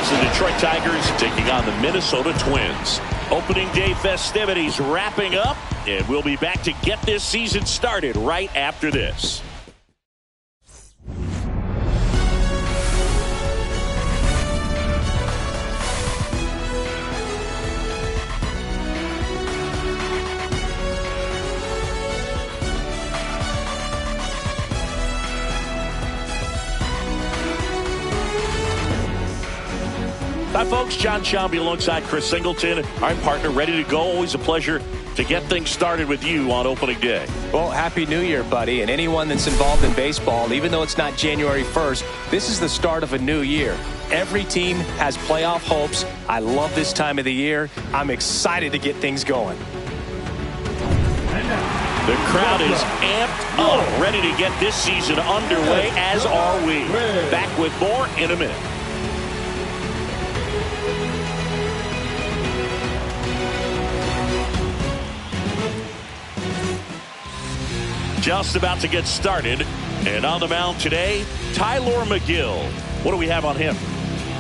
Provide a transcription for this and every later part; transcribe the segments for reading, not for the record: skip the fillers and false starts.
It's the Detroit Tigers taking on the Minnesota Twins. Opening day festivities wrapping up, and we'll be back to get this season started right after this. Hi, folks. John Sciambi alongside Chris Singleton. I'm partner, ready to go. Always a pleasure to get things started with you on opening day. Well, Happy New Year, buddy. And anyone that's involved in baseball, even though it's not January 1st, this is the start of a new year. Every team has playoff hopes. I love this time of the year. I'm excited to get things going. The crowd is amped up, ready to get this season underway, as are we. Back with more in a minute. Just about to get started, and on the mound today, Tylor Megill. What do we have on him?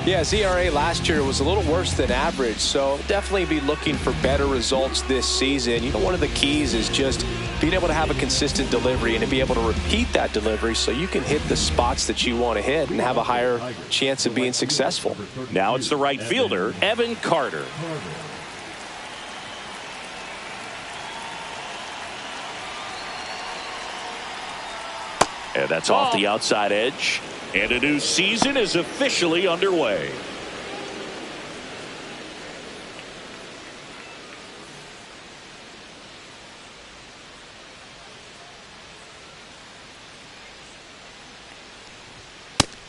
Yeah, his ERA last year was a little worse than average, so definitely be looking for better results this season. You know, one of the keys is just being able to have a consistent delivery and to be able to repeat that delivery so you can hit the spots that you want to hit and have a higher chance of being successful. Now it's the right fielder, Evan Carter. And that's off the outside edge. And a new season is officially underway.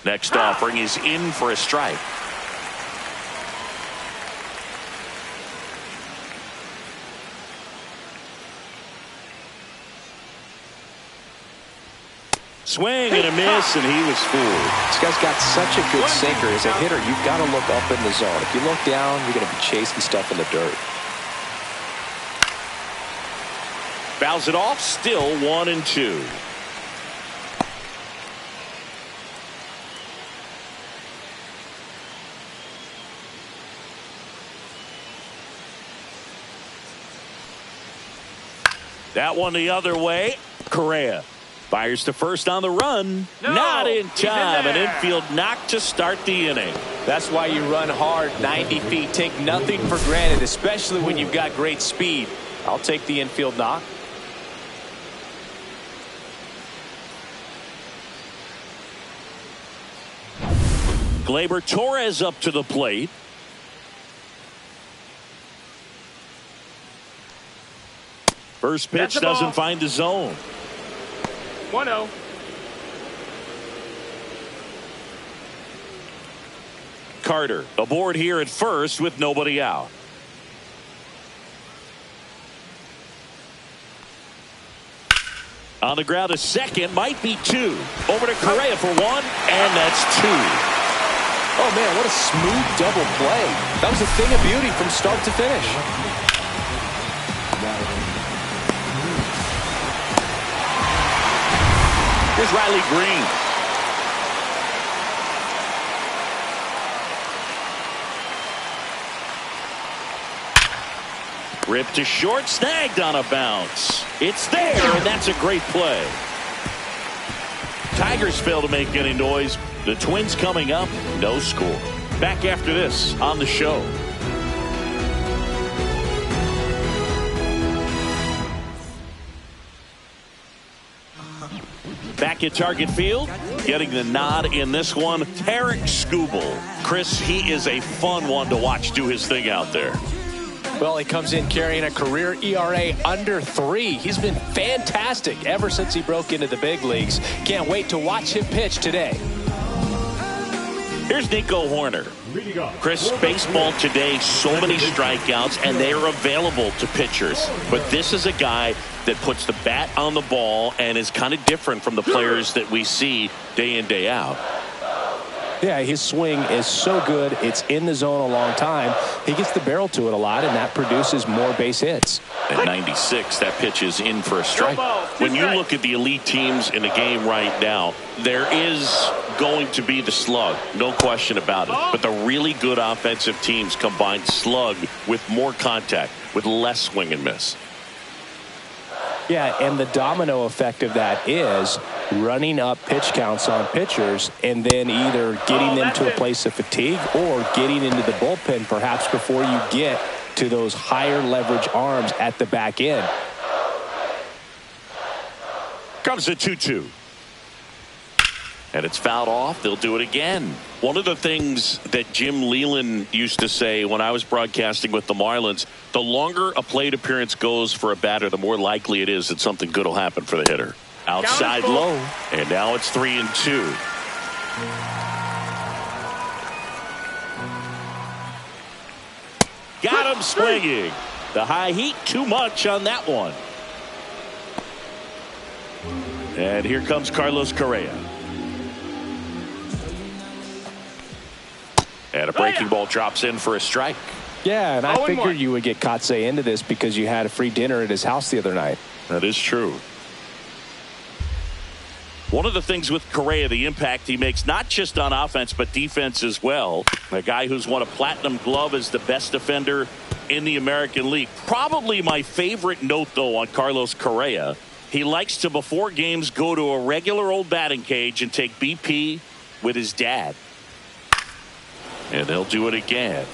Next offering is in for a strike. Swing and a miss, and he was fooled. This guy's got such a good sinker. As a hitter, you've got to look up in the zone. If you look down, you're going to be chasing stuff in the dirt. Fouls it off, still 1-2. That one the other way. Correa fires to first on the run. No, not in time. An infield knock to start the inning. That's why you run hard, 90 feet. Take nothing for granted, especially when you've got great speed. I'll take the infield knock. Gleyber Torres up to the plate. First pitch doesn't find the zone. 1-0. Carter aboard here at first with nobody out. On the ground to second, might be two. Over to Correa for one, and that's two. Oh man, what a smooth double play. That was a thing of beauty from start to finish. Here's Riley Green. Ripped to short, snagged on a bounce. It's there, and that's a great play. Tigers fail to make any noise. The Twins coming up, no score. Back after this on the show. Back at Target Field, getting the nod in this one, Tarik Skubal. Chris, he is a fun one to watch do his thing out there. Well, he comes in carrying a career ERA under 3. He's been fantastic ever since he broke into the big leagues. Can't wait to watch him pitch today. Here's Nico Hoerner. Chris, baseball today, so many strikeouts, and they are available to pitchers. But this is a guy that puts the bat on the ball and is kind of different from the players that we see day in, day out. Yeah, his swing is so good. It's in the zone a long time. He gets the barrel to it a lot, and that produces more base hits. At 96, that pitch is in for a strike. When you look at the elite teams in the game right now, there is going to be the slug, no question about it. But the really good offensive teams combine slug with more contact, with less swing and miss. Yeah, and the domino effect of that is running up pitch counts on pitchers and then either getting them to a place of fatigue or getting into the bullpen perhaps before you get to those higher leverage arms at the back end. Comes the 2-2. And it's fouled off. They'll do it again. One of the things that Jim Leyland used to say when I was broadcasting with the Marlins, the longer a plate appearance goes for a batter, the more likely it is that something good will happen for the hitter. Outside low. And now it's 3-2. Got him swinging. The high heat, too much on that one. And here comes Carlos Correa. And a breaking ball drops in for a strike. Yeah, and I figured you would get Kotsay into this because you had a free dinner at his house the other night. That is true. One of the things with Correa, the impact he makes, not just on offense, but defense as well. A guy who's won a platinum glove as the best defender in the American League. Probably my favorite note, though, on Carlos Correa. He likes to, before games, go to a regular old batting cage and take BP with his dad. And they'll do it again.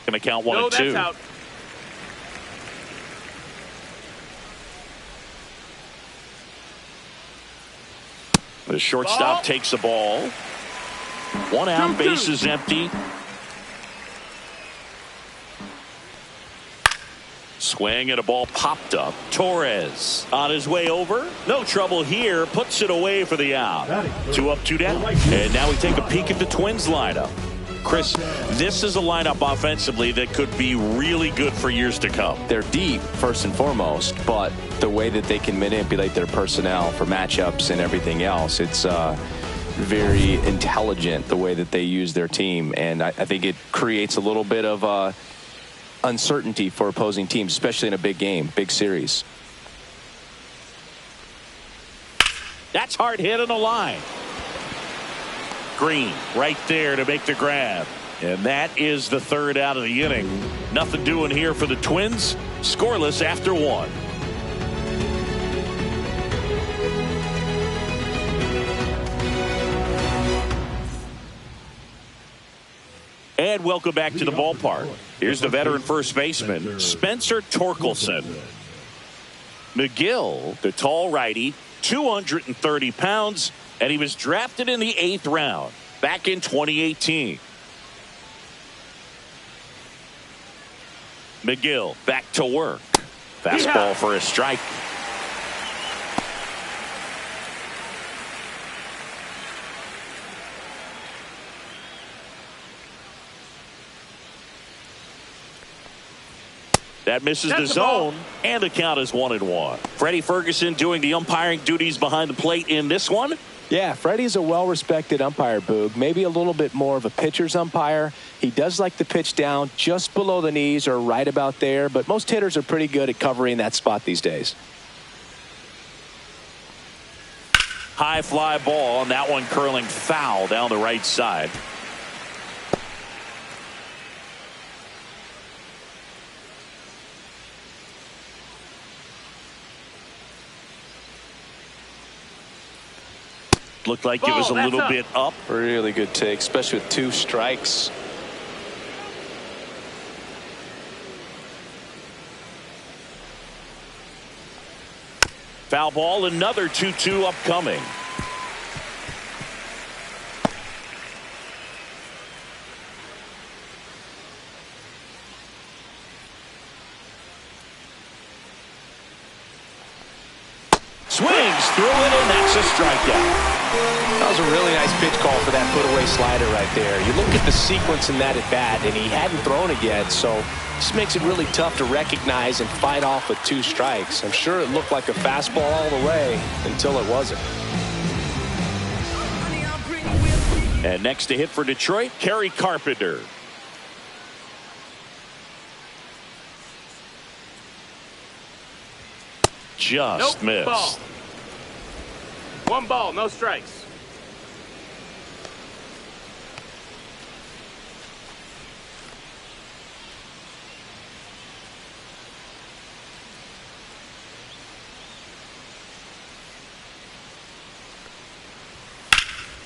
Gonna count 1 and 2. Out. The shortstop takes the ball. 1 out, base is empty. Swing and a ball popped up. Torres on his way over. No trouble here. Puts it away for the out. 2 up, 2 down. And now we take a peek at the Twins lineup. Chris, this is a lineup offensively that could be really good for years to come. They're deep, first and foremost, but the way that they can manipulate their personnel for matchups and everything else, it's very intelligent the way that they use their team. And I think it creates a little bit of uncertainty for opposing teams, especially in a big game, big series. That's hard hit on the line. Green right there to make the grab. And that is the 3rd out of the inning. Nothing doing here for the Twins. Scoreless after 1. And welcome back to the ballpark. Here's the veteran first baseman, Spencer Torkelson. McGill, the tall righty, 230 pounds, and he was drafted in the 8th round back in 2018. McGill back to work. Fastball for a strike. That misses the zone, and the count is 1-1. Freddie Ferguson doing the umpiring duties behind the plate in this one. Yeah, Freddie's a well-respected umpire, Boog. Maybe a little bit more of a pitcher's umpire. He does like to pitch down just below the knees or right about there, but most hitters are pretty good at covering that spot these days. High fly ball, and that one curling foul down the right side. Looked like it was a little bit up. Really good take, especially with 2 strikes. Foul ball, another 2-2 upcoming. Swings through it, and that's a strikeout. That was a really nice pitch call for that put-away slider right there. You look at the sequence in that at-bat, and he hadn't thrown it yet, so this makes it really tough to recognize and fight off with 2 strikes. I'm sure it looked like a fastball all the way until it wasn't. And next to hit for Detroit, Kerry Carpenter. Just missed. Ball. 1 ball, no strikes.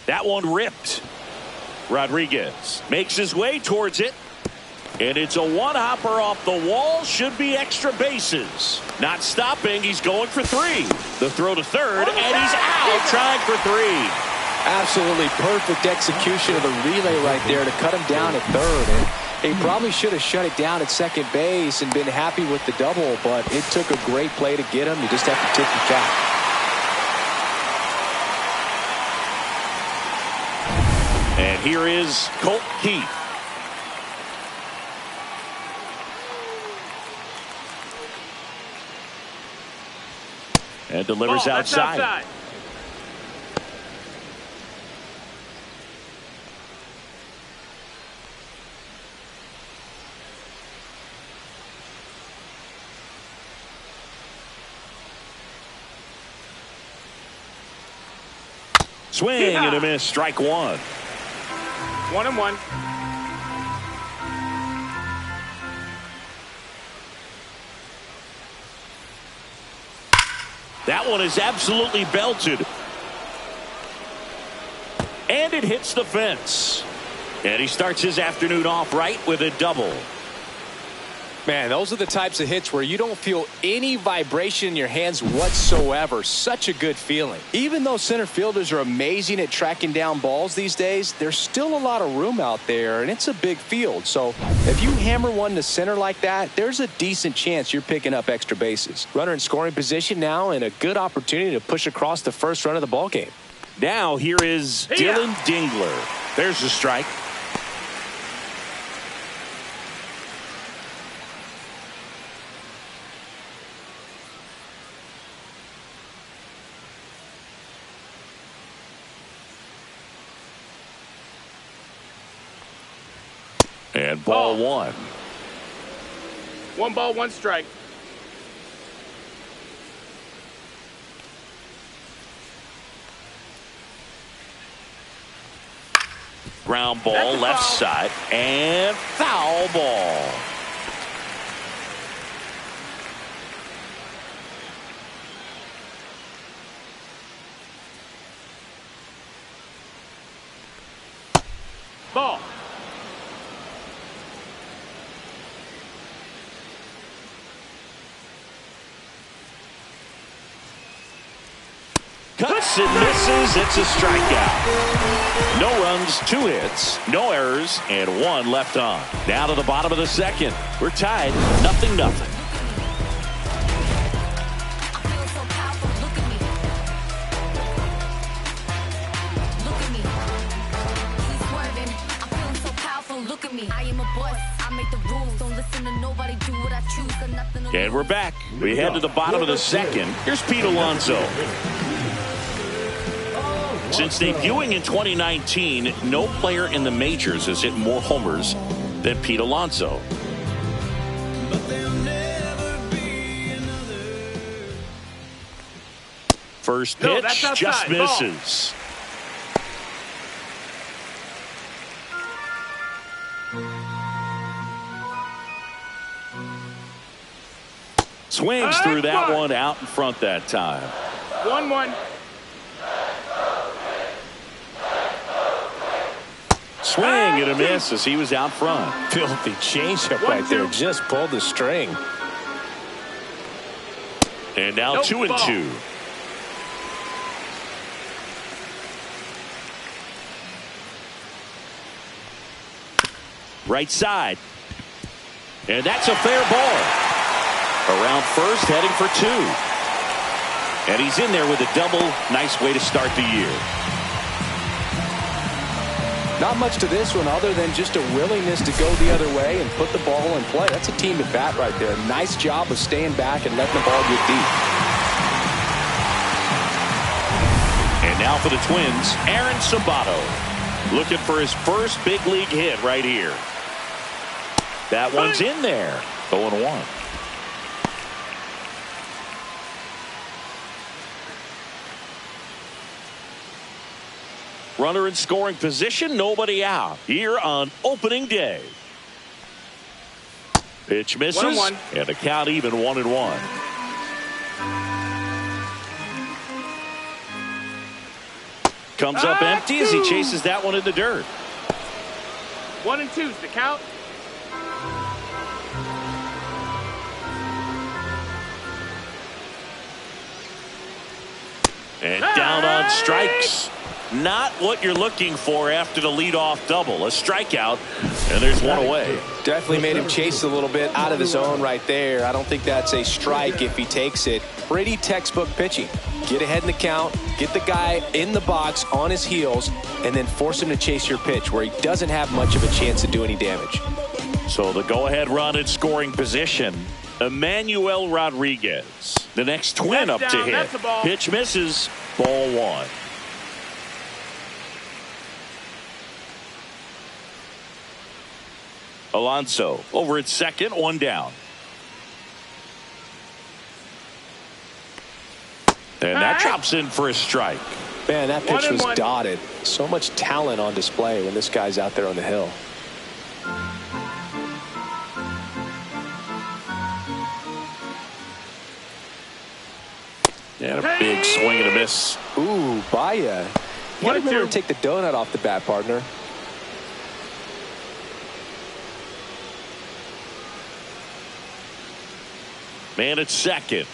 That one ripped. Rodriguez makes his way towards it. And it's a one-hopper off the wall. Should be extra bases. Not stopping. He's going for 3. The throw to third, and he's out trying for 3. Absolutely perfect execution of the relay right there to cut him down at third. And he probably should have shut it down at second base and been happy with the double, but it took a great play to get him. You just have to tip your cap. And here is Colt Keith. And delivers outside. Swing and a miss. Strike 1. 1-1. That one is absolutely belted. And it hits the fence. And he starts his afternoon off right with a double. Man, those are the types of hits where you don't feel any vibration in your hands whatsoever. Such a good feeling. Even though center fielders are amazing at tracking down balls these days, there's still a lot of room out there, and it's a big field. So if you hammer one to center like that, there's a decent chance you're picking up extra bases. Runner in scoring position now, and a good opportunity to push across the first run of the ball game. Now here is Dylan Dingler. There's a strike. And ball 1. 1 ball, 1 strike. Ground ball left side and foul ball. Ball. Cuts and misses. It's a strikeout. No runs, 2 hits, no errors, and 1 left on. Down to the bottom of the second. We're tied, 0-0. And we're back. We head to the bottom of the second. Here's Pete Alonso. Since debuting in 2019, no player in the majors has hit more homers than Pete Alonso. First pitch just misses. Swings through that one out in front that time. 1-1. Swing and a miss as he was out front. Filthy changeup right there. Just pulled the string. And now 2-2. Right side. And that's a fair ball. Around first, heading for 2. And he's in there with a double. Nice way to start the year. Not much to this one other than just a willingness to go the other way and put the ball in play. That's a team at bat right there. Nice job of staying back and letting the ball get deep. And now for the Twins, Aaron Sabato. Looking for his first big league hit right here. That one's in there. 0-1. Runner in scoring position, nobody out here on opening day. Pitch misses, 1-1. and the count even 1-1. Comes up empty as he chases that one in the dirt. 1-2's the count. And down on strikes. Not what you're looking for after the leadoff double. A strikeout, and there's one away. Definitely made him chase a little bit out of the zone right there. I don't think that's a strike if he takes it. Pretty textbook pitching. Get ahead in the count, get the guy in the box on his heels, and then force him to chase your pitch where he doesn't have much of a chance to do any damage. So the go-ahead run in scoring position, Emmanuel Rodriguez. The next Twin up to hit. Pitch misses, ball one. Alonso over at second, one down. And that drops in for a strike. Man, that pitch was dotted. So much talent on display when this guy's out there on the hill. And a big swing and a miss. Ooh, Baia. You gotta remember to take the donut off the bat, partner. Man at second.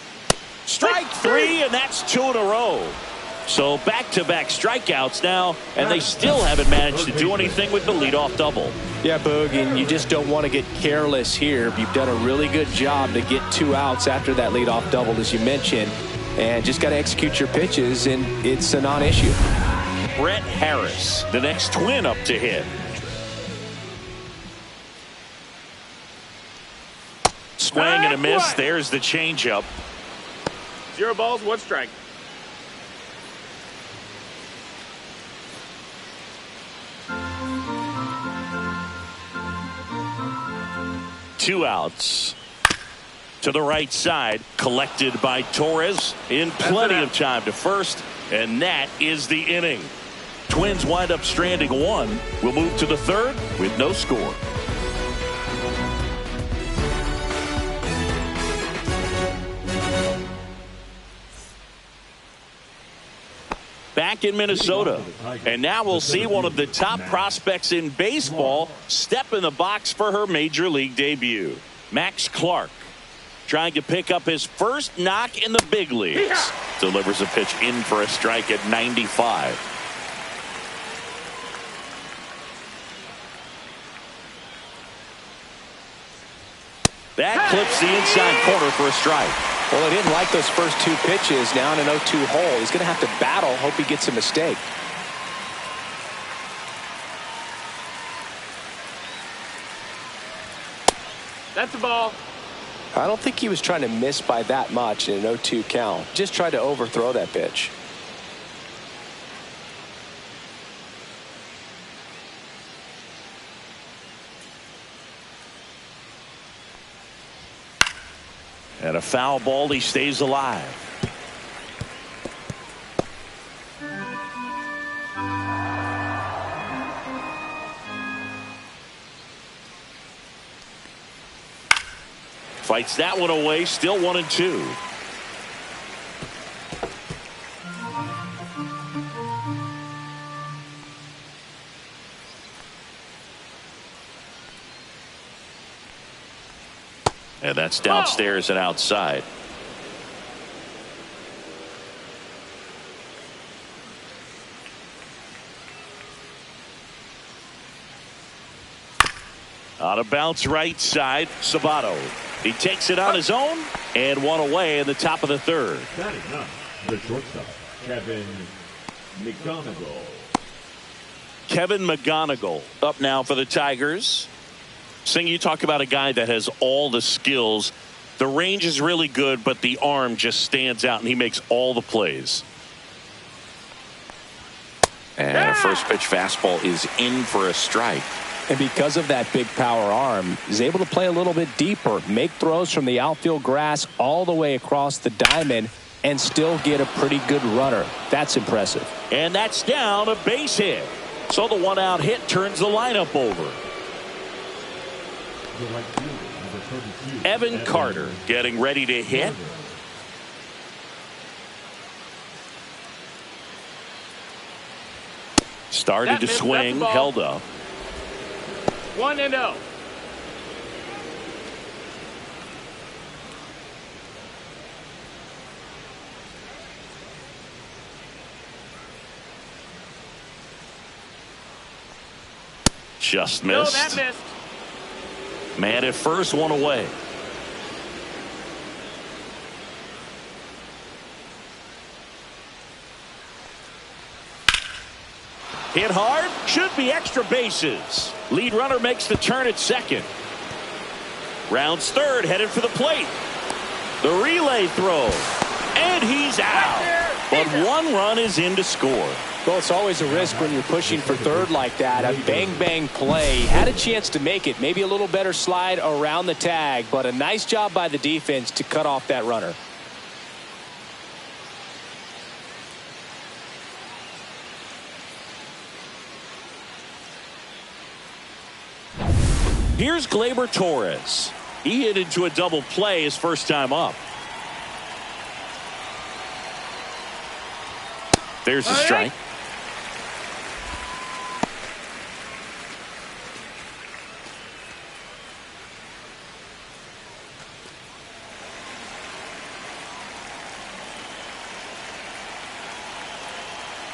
Strike three, and that's two in a row. So back-to-back strikeouts now, and they still haven't managed to do anything with the leadoff double. Yeah, Boog, and you just don't want to get careless here. You've done a really good job to get 2 outs after that leadoff double, as you mentioned, and just got to execute your pitches, and it's a non-issue. Brett Harris, the next Twin up to hit. Swing and a miss. There's the changeup. 0 balls, 1 strike. Two outs. To the right side, collected by Torres in plenty of time to first, and that is the inning. Twins wind up stranding 1. We'll move to the third with no score. Back in Minnesota, and now we'll see one of the top prospects in baseball step in the box for her major league debut. Max Clark trying to pick up his first knock in the big leagues. Delivers a pitch in for a strike at 95. That clips the inside corner for a strike. Well, I didn't like those first 2 pitches. Now in an 0-2 hole. He's going to have to battle. Hope he gets a mistake. That's a ball. I don't think he was trying to miss by that much in an 0-2 count. Just tried to overthrow that pitch. And a foul ball, he stays alive. Fights that one away, still 1-2. And that's downstairs and outside. Out of bounce right side, Sabato. He takes it on his own, and one away in the top of the third. Batting up, the shortstop, Kevin McGonigal. Kevin McGonigal up now for the Tigers. Sing, you talk about a guy that has all the skills. The range is really good, but the arm just stands out, and he makes all the plays. And a first pitch fastball is in for a strike. And because of that big power arm, he's able to play a little bit deeper, make throws from the outfield grass all the way across the diamond, and still get a pretty good runner. That's impressive. And that's down, a base hit. So the one-out hit turns the lineup over. Evan Carter getting ready to hit. Started to swing, held up. 1-0. Just No, missed. that missed. Man at first, one away. Hit hard, should be extra bases. Lead runner makes the turn at second. Rounds third, headed for the plate. The relay throw, and he's out. But one run is in to score. Well, it's always a risk when you're pushing for third like that. A bang-bang play. Had a chance to make it. Maybe a little better slide around the tag, but a nice job by the defense to cut off that runner. Here's Gleyber Torres. He hit into a double play his first time up. There's a strike.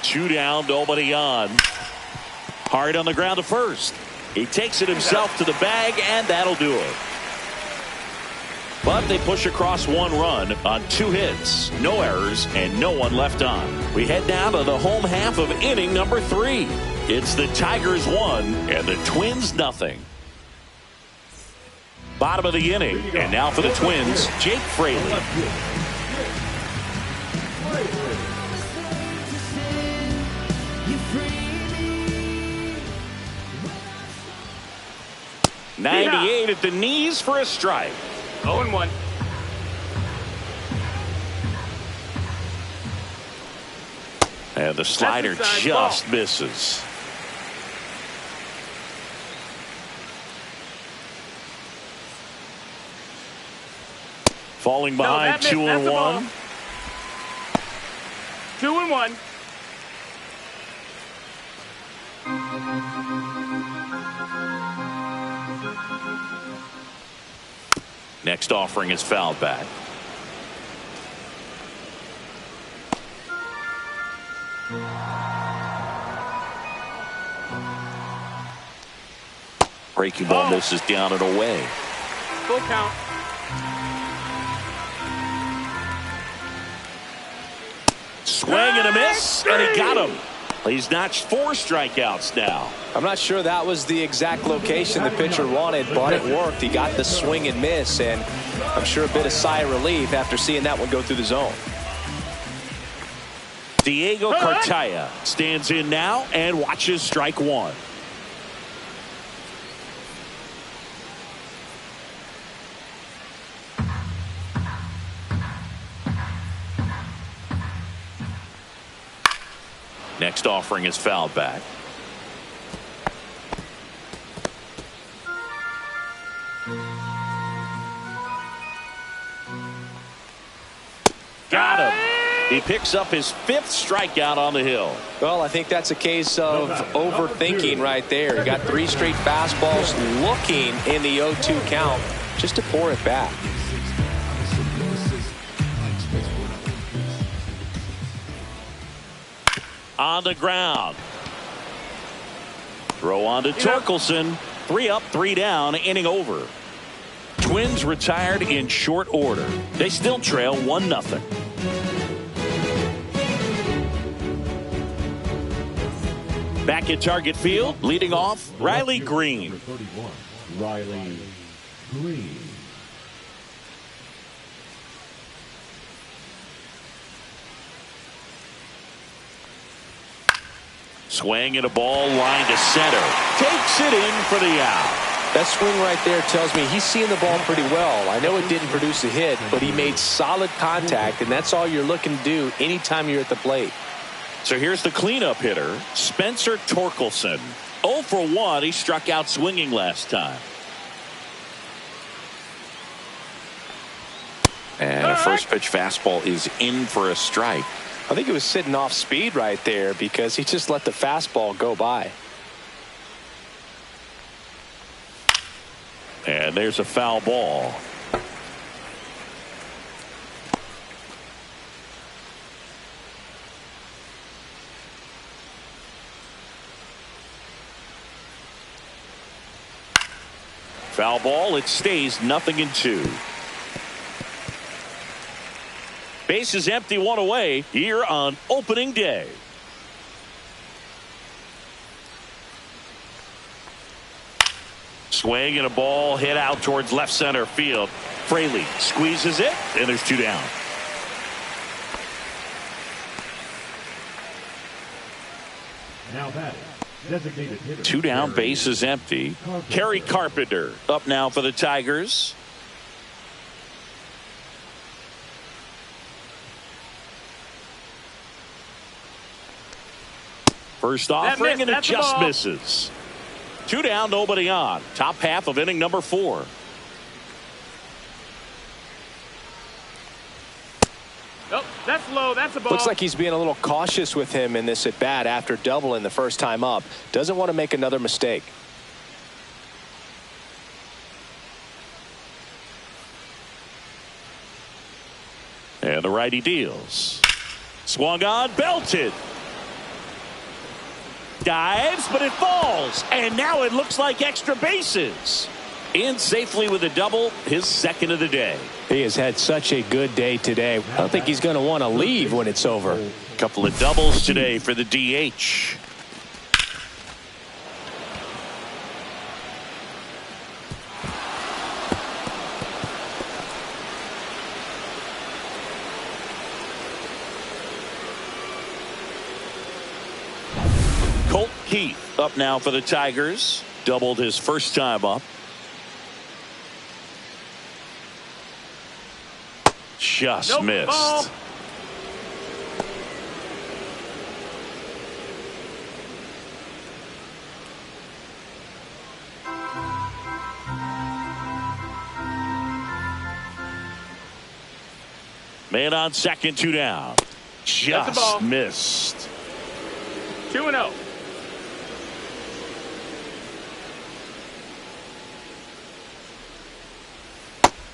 Two down, nobody on. Hard on the ground to first. He takes it himself to the bag, and that'll do it. But they push across one run on 2 hits, no errors, and no one left on. We head down to the home half of inning number 3. It's the Tigers 1 and the Twins nothing. Bottom of the inning, and now for the Twins, Jake Fraley. .98 at the knees for a strike. 0-1. And the slider just misses. Falling behind 2-1. 2-1. Next offering is fouled back. Breaking ball misses down and away. Full count. Swing and a miss, and he got him. He's notched 4 strikeouts now. I'm not sure that was the exact location the pitcher wanted, but it worked. He got the swing and miss, and I'm sure a bit of sigh of relief after seeing that one go through the zone. Diego Cartaya stands in now and watches strike 1. Next offering is fouled back. Got him. He picks up his 5th strikeout on the hill. Well, I think that's a case of overthinking right there. He got 3 straight fastballs looking in the 0-2 count just to pour it back. On the ground. Throw on to Torkelson. 3 up, 3 down, inning over. Twins retired in short order. They still trail 1-0. Back at Target Field, leading off, Riley Green. 31, Riley Green. Swing and a ball line to center. Takes it in for the out. That swing right there tells me he's seeing the ball pretty well. I know it didn't produce a hit, but he made solid contact, and that's all you're looking to do anytime you're at the plate. So here's the cleanup hitter, Spencer Torkelson. 0 for 1. He struck out swinging last time. And a first pitch fastball is in for a strike. I think he was sitting off speed right there because he just let the fastball go by. And there's a foul ball. Foul ball. It stays 0-2. Base is empty, one away here on opening day. Swing and a ball hit out towards left center field. Fraley squeezes it, and there's 2 down. Now that designated hitter. 2 down, base is empty. Kerry Carpenter up now for the Tigers. First offering, and it just misses. 2 down, nobody on. Top half of inning number 4. Oh, that's low. That's a ball. Looks like he's being a little cautious with him in this at bat after doubling the first time up. Doesn't want to make another mistake. And the righty deals. Swung on, belted. Dives, but it falls. And now it looks like extra bases. In safely with a double, his second of the day. He has had such a good day today. I don't think he's going to want to leave when it's over. A couple of doubles today for the DH. Colt Keith up now for the Tigers. Doubled his first time up. Just missed. Ball. Man on second, 2 down. Just missed. 2-0.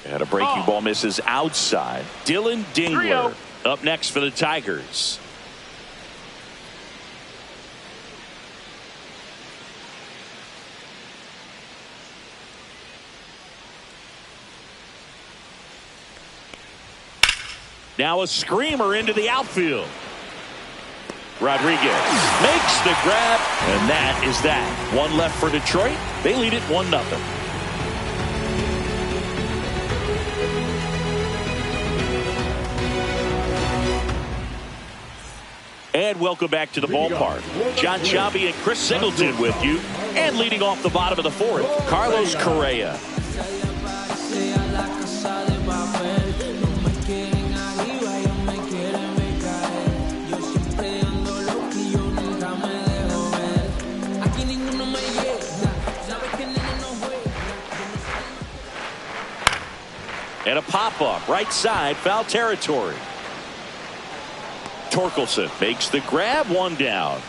And a breaking ball misses outside. Dylan Dingler 3-0. up next for the Tigers. Now a screamer into the outfield. Rodriguez makes the grab, and that is that. 1 left for Detroit. They lead it 1-0. And welcome back to the ballpark. John Chabi and Chris Singleton with you. And leading off the bottom of the 4th, Carlos Correa. And a pop-up, right side, foul territory. Torkelson makes the grab, 1 down.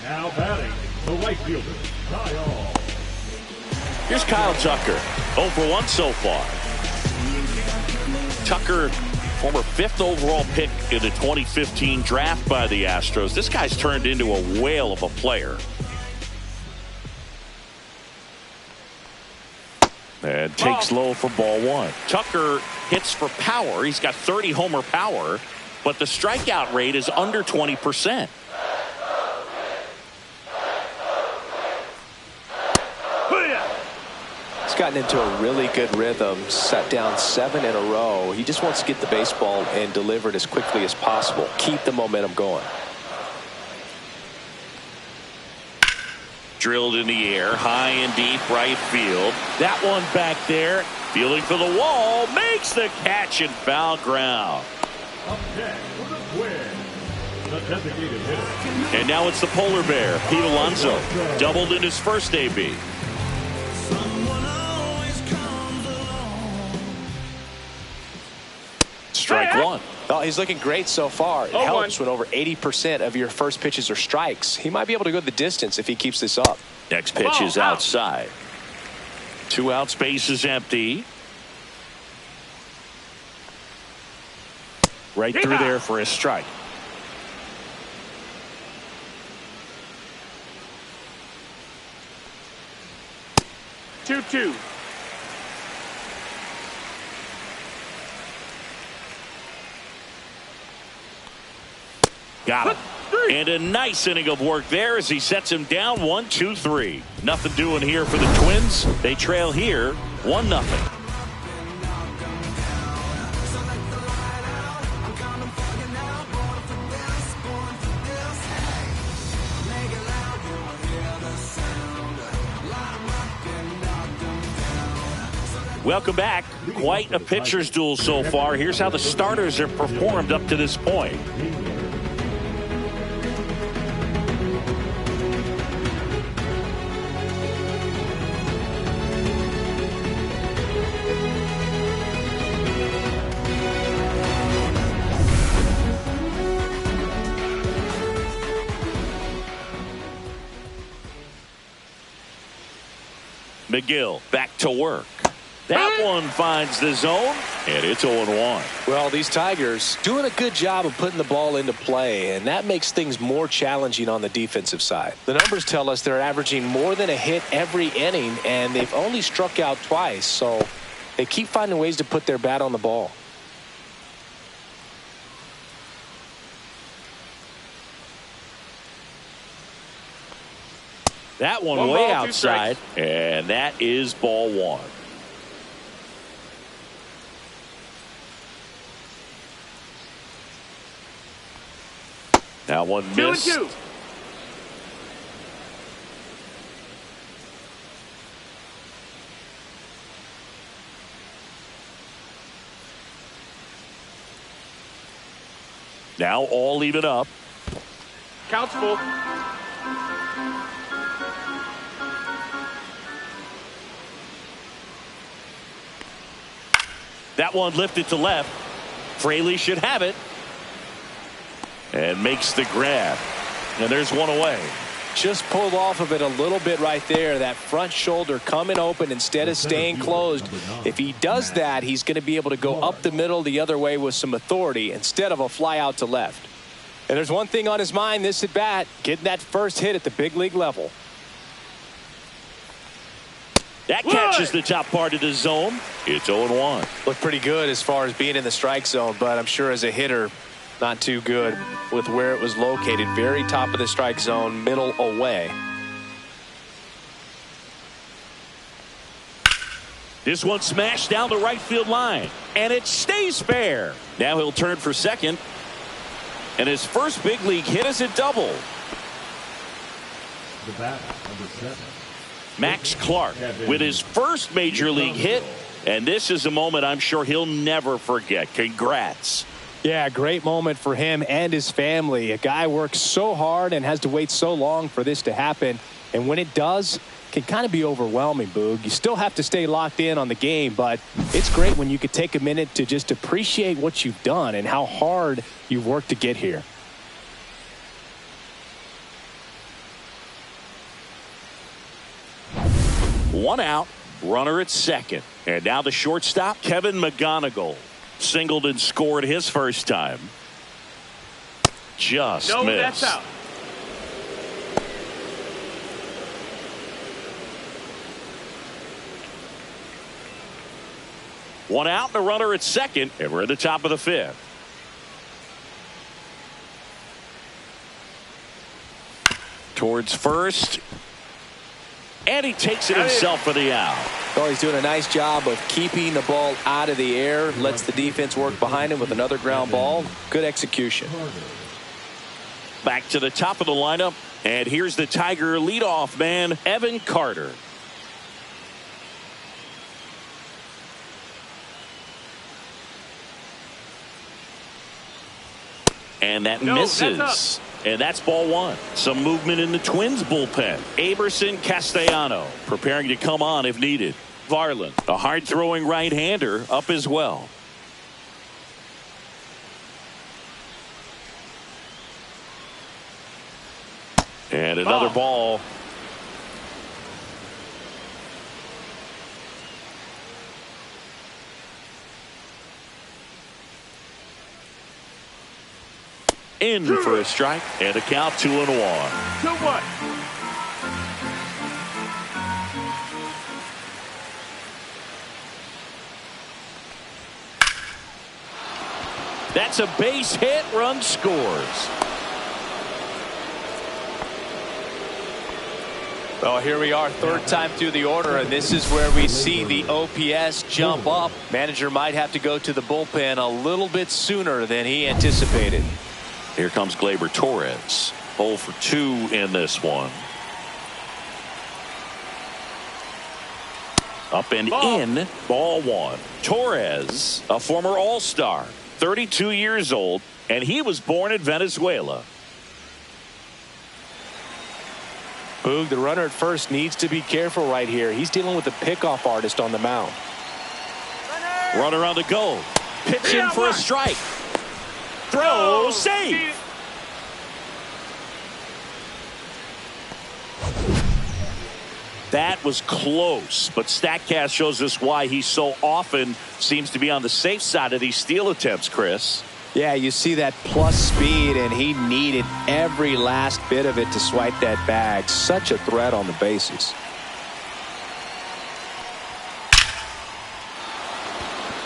Now batting, the right fielder, Kyle. Here's Kyle Tucker. 0 for 1 so far. Tucker, former 5th overall pick in the 2015 draft by the Astros. This guy's turned into a whale of a player. And takes low for ball 1. Tucker hits for power. He's got 30 homer power. but the strikeout rate is under 20%. He's gotten into a really good rhythm, set down 7 in a row. He just wants to get the baseball and deliver it as quickly as possible. Keep the momentum going. Drilled in the air, high and deep right field. That one back there, fielding for the wall, makes the catch in foul ground. Up next for the win, the designated hitter. And now it's the polar bear, Pete Alonso, doubled in his first AB. Strike one. Well, he's looking great so far. It helps when over 80% of your first pitches are strikes. He might be able to go the distance if he keeps this up. Next pitch is outside. 2 out, space is empty. Right through there for a strike. Two. Got him. And a nice inning of work there as he sets him down 1-2-3. Nothing doing here for the Twins. They trail here 1-0. Welcome back. Quite a pitcher's duel so far. Here's how the starters have performed up to this point. McGill back to work. That one finds the zone, and it's 0-1. Well, these Tigers doing a good job of putting the ball into play, and that makes things more challenging on the defensive side. The numbers tell us they're averaging more than a hit every inning, and they've only struck out twice, so they keep finding ways to put their bat on the ball. That one way outside, and that is ball one. That one missed. 2-2. Now all even up. Count's full. That one lifted to left. Fraley should have it. And makes the grab. And there's one away. Just pulled off of it a little bit right there. That front shoulder coming open instead of staying closed. If he does that, he's going to be able to go up the middle the other way with some authority instead of a fly out to left. And there's one thing on his mind this at bat, getting that first hit at the big league level. That catches the top part of the zone. It's 0-1. Looked pretty good as far as being in the strike zone, but I'm sure as a hitter, not too good with where it was located. Very top of the strike zone, middle away. This one smashed down the right field line, and it stays fair. Now he'll turn for second, and his first big league hit is a double. The bat, number 7. Max Clark with his first major league hit, and this is a moment I'm sure he'll never forget. Congrats. Yeah, great moment for him and his family. A guy works so hard and has to wait so long for this to happen. And when it does, it can kind of be overwhelming, Boog. You still have to stay locked in on the game, but it's great when you could take a minute to just appreciate what you've done and how hard you've worked to get here. One out, runner at second. And now the shortstop, Kevin McGonigal. Singled and scored his first time. Just missed. That's out. One out and a runner at second, and we're at the top of the fifth. towards first. And he takes it himself for the out. Well, he's doing a nice job of keeping the ball out of the air. Lets the defense work behind him with another ground ball. Good execution. Back to the top of the lineup. And here's the Tiger leadoff man, Evan Carter. And that misses. And that's ball one. Some movement in the Twins bullpen. Aberson Castellano preparing to come on if needed. Varland, a hard-throwing right-hander, up as well. And another ball. In for a strike and a count 2-1. 2-1. That's a base hit. Run scores. Well, here we are, third time through the order, and this is where we see the OPS jump up. Manager might have to go to the bullpen a little bit sooner than he anticipated. Here comes Gleyber Torres. 0 for 2 in this one. Up and in. Ball one. Torres, a former All-Star, 32 years old, and he was born in Venezuela. Boog, the runner at first needs to be careful right here. He's dealing with a pickoff artist on the mound. Runner on the go. Pitch in for a strike. Throw, save. That was close, but StatCast shows us why he so often seems to be on the safe side of these steal attempts, Chris. Yeah, you see that plus speed, and he needed every last bit of it to swipe that bag. Such a threat on the bases.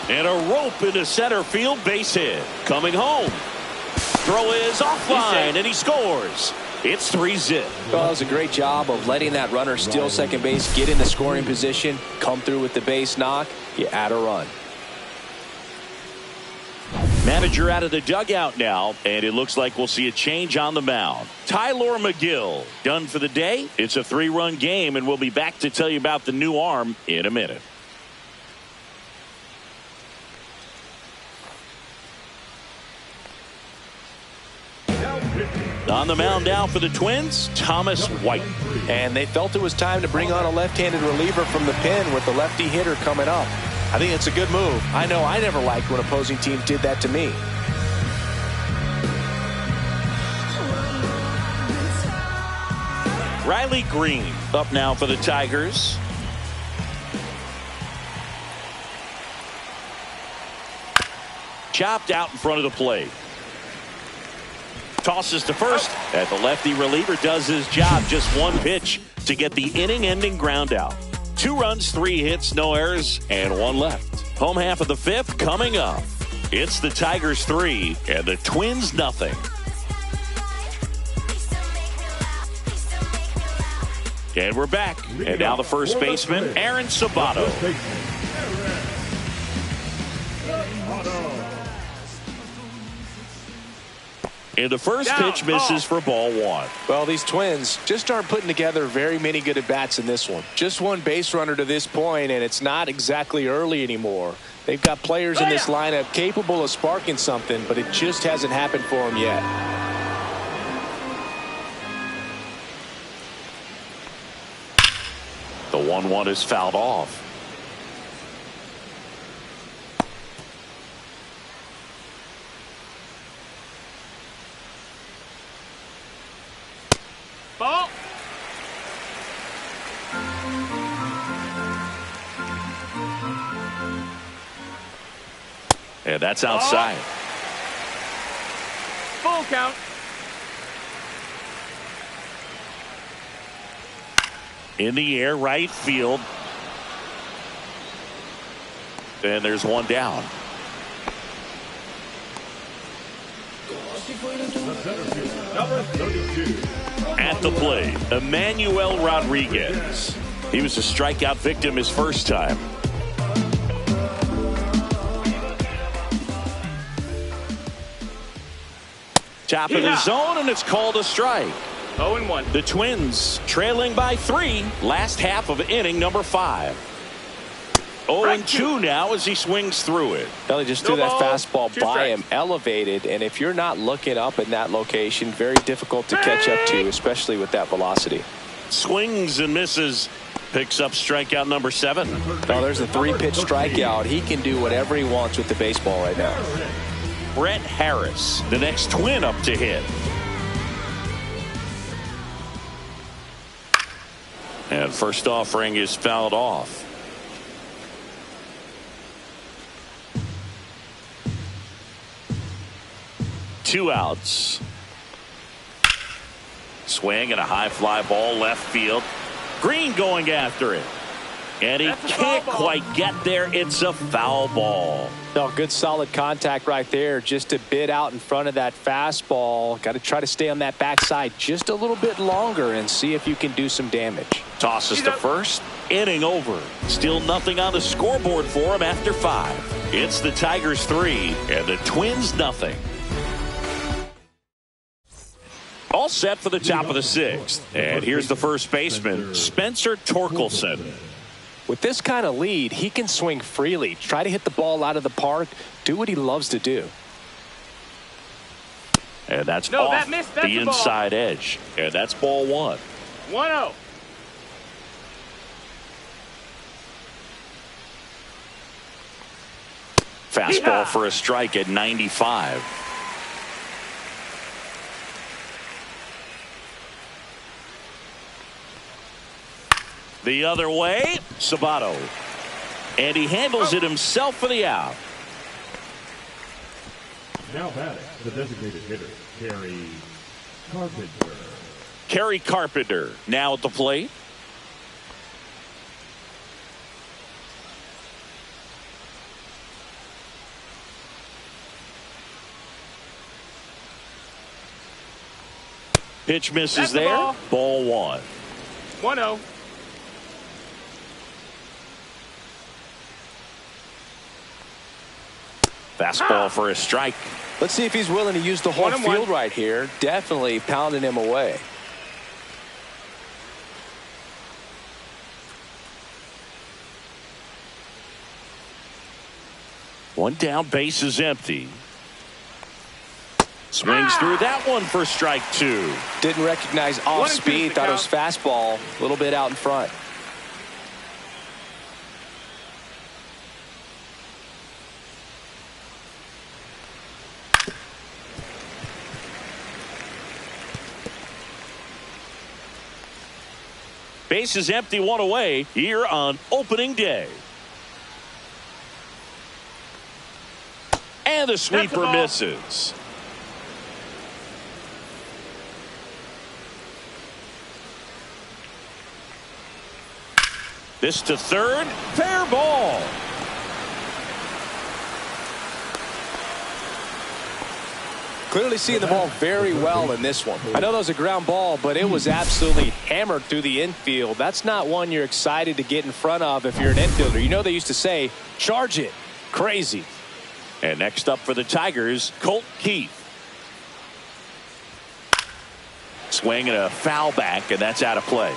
And a rope into center field, base hit. Coming home. Throw is offline, and he scores. It's 3-0. Well, that was a great job of letting that runner steal second base, get in the scoring position, come through with the base knock. You add a run. Manager out of the dugout now, and it looks like we'll see a change on the mound. Tylor Megill done for the day. It's a 3-run game, and we'll be back to tell you about the new arm in a minute. On the mound now for the Twins, Thomas White. And they felt it was time to bring on a left-handed reliever from the pen with the lefty hitter coming up. I think it's a good move. I know I never liked when opposing teams did that to me. Riley Green up now for the Tigers. Chopped out in front of the plate. Tosses to first, and the lefty reliever does his job. Just one pitch to get the inning-ending ground out. 2 runs, 3 hits, no errors, and 1 left. Home half of the 5th coming up. It's the Tigers 3 and the Twins nothing. And we're back. And now the first baseman, Aaron Sabato. And the first pitch misses for ball 1. Well, these Twins just aren't putting together very many good at-bats in this one. Just one base runner to this point, and it's not exactly early anymore. They've got players in this lineup capable of sparking something, but it just hasn't happened for them yet. The 1-1 is fouled off. Ball. And that's outside. Full count. In the air, right field. And there's one down. The center fielder, number 32. At the plate, Emmanuel Rodriguez. He was a strikeout victim his first time. Top of the zone, and it's called a strike. 0-1. The Twins trailing by 3, last half of inning number 5. 0-2 now as he swings through it. Belly just No threw that ball, fastball 2 by strikes. him, elevated, and if you're not looking up in that location, very difficult to catch up to, especially with that velocity. Swings and misses. Picks up strikeout number 7. Oh, there's a 3-pitch strikeout. He can do whatever he wants with the baseball right now. Brett Harris, the next Twin up to hit. And first offering is fouled off. Two outs. Swing and a high fly ball left field. Green going after it. And he That's a can't foul ball. quite get there. It's a foul ball. No, good solid contact right there. Just a bit out in front of that fastball. Got to try to stay on that backside just a little bit longer and see if you can do some damage. Tosses to first. Inning over. Still nothing on the scoreboard for him after 5. It's the Tigers 3 and the Twins nothing. All set for the top of the 6th. And here's the first baseman, Spencer Torkelson. With this kind of lead, he can swing freely, try to hit the ball out of the park, do what he loves to do. And that's No, off that missed. That's the the ball. inside edge. And that's ball 1. 1-0. Fastball Yeehaw. for a strike at 95. The other way, Sabato. And he handles it himself for the out. Now batting, the designated hitter, Gary Carpenter. Kerry Carpenter now at the plate. Pitch misses That's the there. ball. Ball 1. 1-0. Fastball for a strike. Let's see if he's willing to use the whole 1-1. field right here. Definitely pounding him away. One down, base is empty. Swings through that one for strike 2. Didn't recognize off 1-2 speed. the Thought it was count. fastball. A little bit out in front. Base is empty, 1 away here on opening day. And the sweeper ball. misses. This to third, fair ball. Clearly seeing the ball very well in this one. I know that was a ground ball, but it was absolutely hammered through the infield. That's not one you're excited to get in front of if you're an infielder. You know they used to say, charge it. Crazy. And next up for the Tigers, Colt Keith. Swing and a foul back, and that's out of play.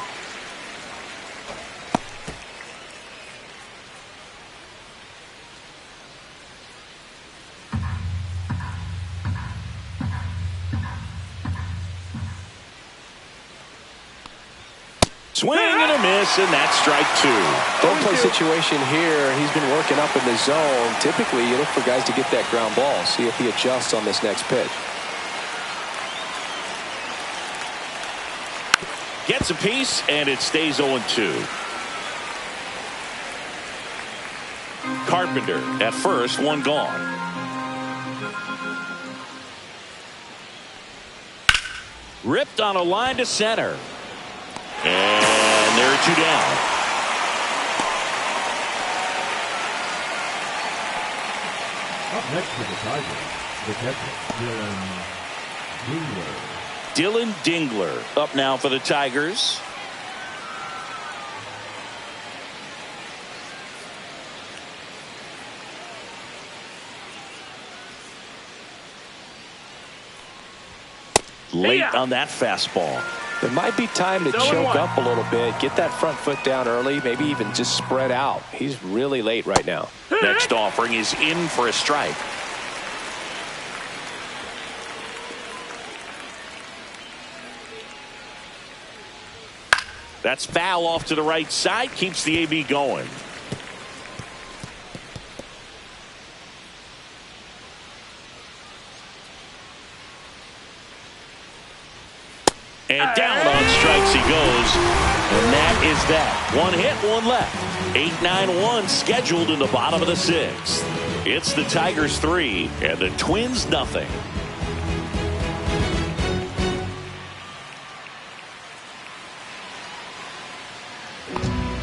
Swing and a miss, and that's strike 2. Don't play situation here. He's been working up in the zone. Typically, you look for guys to get that ground ball. See if he adjusts on this next pitch. Gets a piece, and it stays 0-2. Carpenter at first, 1 gone. Ripped on a line to center. And there are 2 down. Up next for the Tigers, the catcher, Dylan Dylan Dingler up now for the Tigers. Late on that fastball. There might be time to choke up a little bit, get that front foot down early, maybe even just spread out. He's really late right now. Next offering is in for a strike. That's foul off to the right side, keeps the AB going. And down on strikes he goes. And that is that. One hit, one left. 8-9-1 scheduled in the bottom of the sixth. It's the Tigers 3 and the Twins nothing.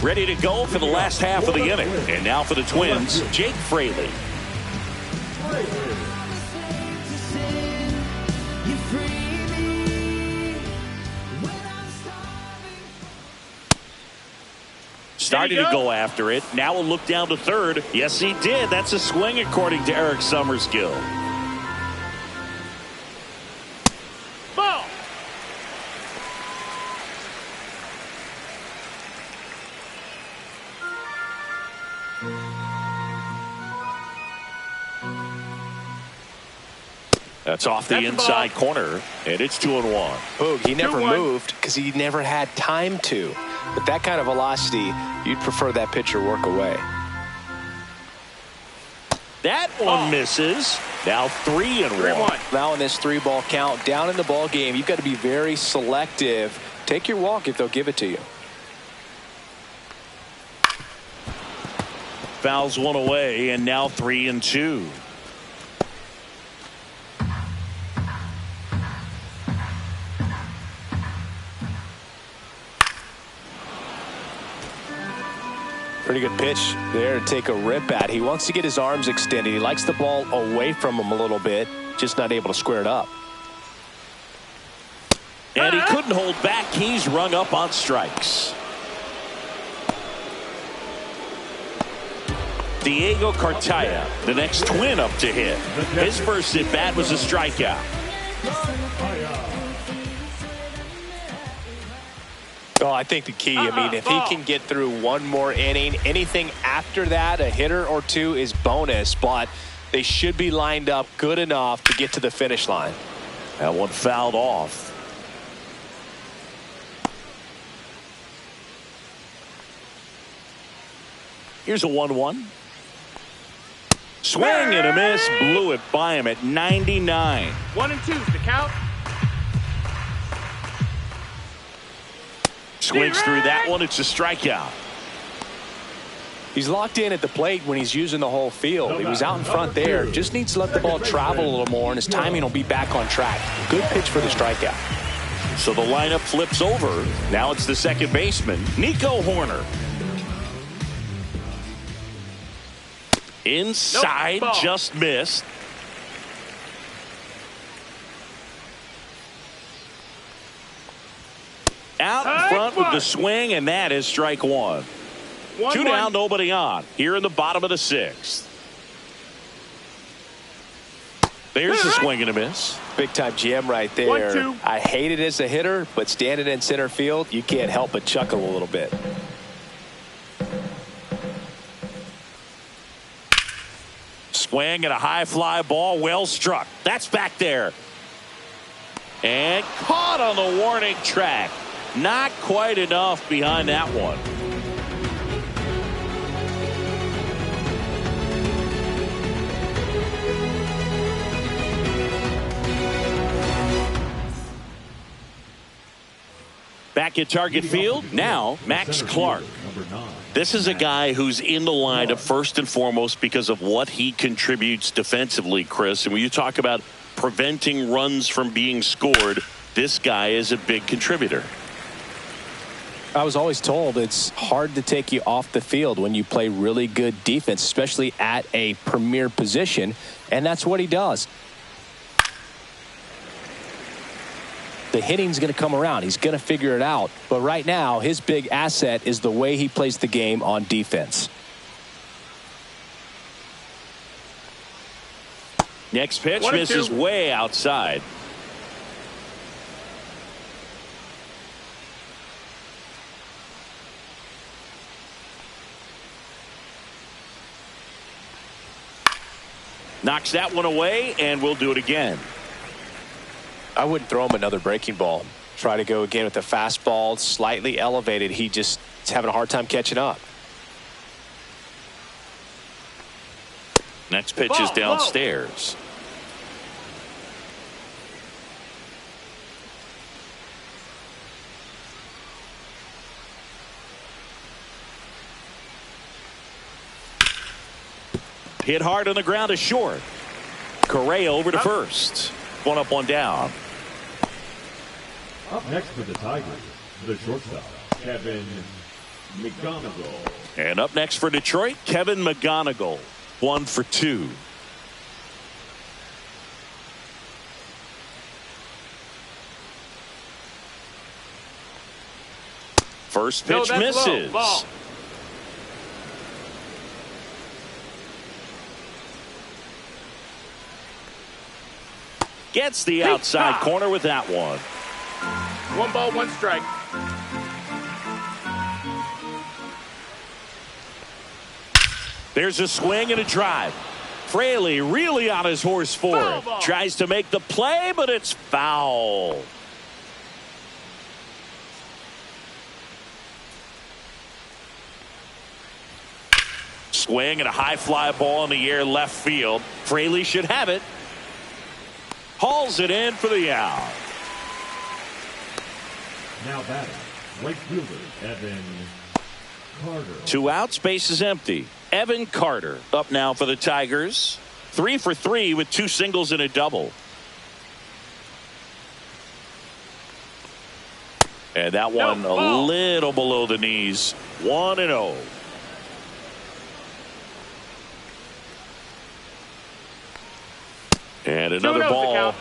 Ready to go for the last half of the inning. And now for the Twins, Jake Fraley. Started to go after it. Now a look down to third. Yes, he did. That's a swing according to Eric Summerskill. Ball. That's off the inside corner, and it's 2-1. Boog, he never moved because he never had time to. With that kind of velocity, you'd prefer that pitcher work away. That one misses. Now 3-1. Now in this 3-ball count, down in the ball game, you've got to be very selective. Take your walk if they'll give it to you. Fouls one away, and now 3-2. Pretty good pitch there to take a rip at. He wants to get his arms extended. He likes the ball away from him a little bit, just not able to square it up. And he couldn't hold back. He's rung up on strikes. Diego Cartaya, the next Twin up to hit. His first at bat was a strikeout. Oh, I think the key, I mean, if he can get through one more inning, anything after that, a hitter or two is bonus, but they should be lined up good enough to get to the finish line. That one fouled off. Here's a 1-1. Swing and a miss. Blew it by him at 99. 1 and 2's the count. Swings through that one. It's a strikeout. He's locked in at the plate when he's using the whole field. He was out in front there. Just needs to let the ball travel a little more, and his timing will be back on track. Good pitch for the strikeout. So the lineup flips over. Now it's the second baseman, Nico Hoerner. Inside, just missed. Out in front with the swing, and that is strike one. 2 down, nobody on. Here in the bottom of the sixth. There's the swing and a miss. Big time jam right there. 1-2. I hate it as a hitter, but standing in center field, you can't help but chuckle a little bit. Swing and a high fly ball, well struck. That's back there. And caught on the warning track. Not quite enough behind that one. Back at Target Field, now Max Clark. This is a guy who's in the lineup first and foremost because of what he contributes defensively, Chris. And when you talk about preventing runs from being scored, this guy is a big contributor. I was always told it's hard to take you off the field when you play really good defense, especially at a premier position, and that's what he does. the hitting's going to come around. He's going to figure it out. But right now, his big asset is the way he plays the game on defense. Next pitch misses way outside. Knocks that one away, and we'll do it again. I wouldn't throw him another breaking ball. Try to go again with the fastball, slightly elevated. He just is having a hard time catching up. Next pitch is downstairs. Hit hard on the ground to short. Correa over to first. One up, one down. Up next for the Tigers, the shortstop, Kevin McGonigal. And up next for Detroit, Kevin McGonigal. 1 for 2. First pitch misses. Ball. Gets the outside corner with that one. 1 ball, 1 strike. There's a swing and a drive. Fraley really on his horse for it. Tries to make the play, but it's foul. Swing and a high fly ball in the air left field. Fraley should have it. Hauls it in for the out. Now batting, right fielder, Evan Carter. 2 outs, base is empty. Evan Carter up now for the Tigers. 3 for 3 with 2 singles and a double. And that one a little below the knees. 1-0. And another ball.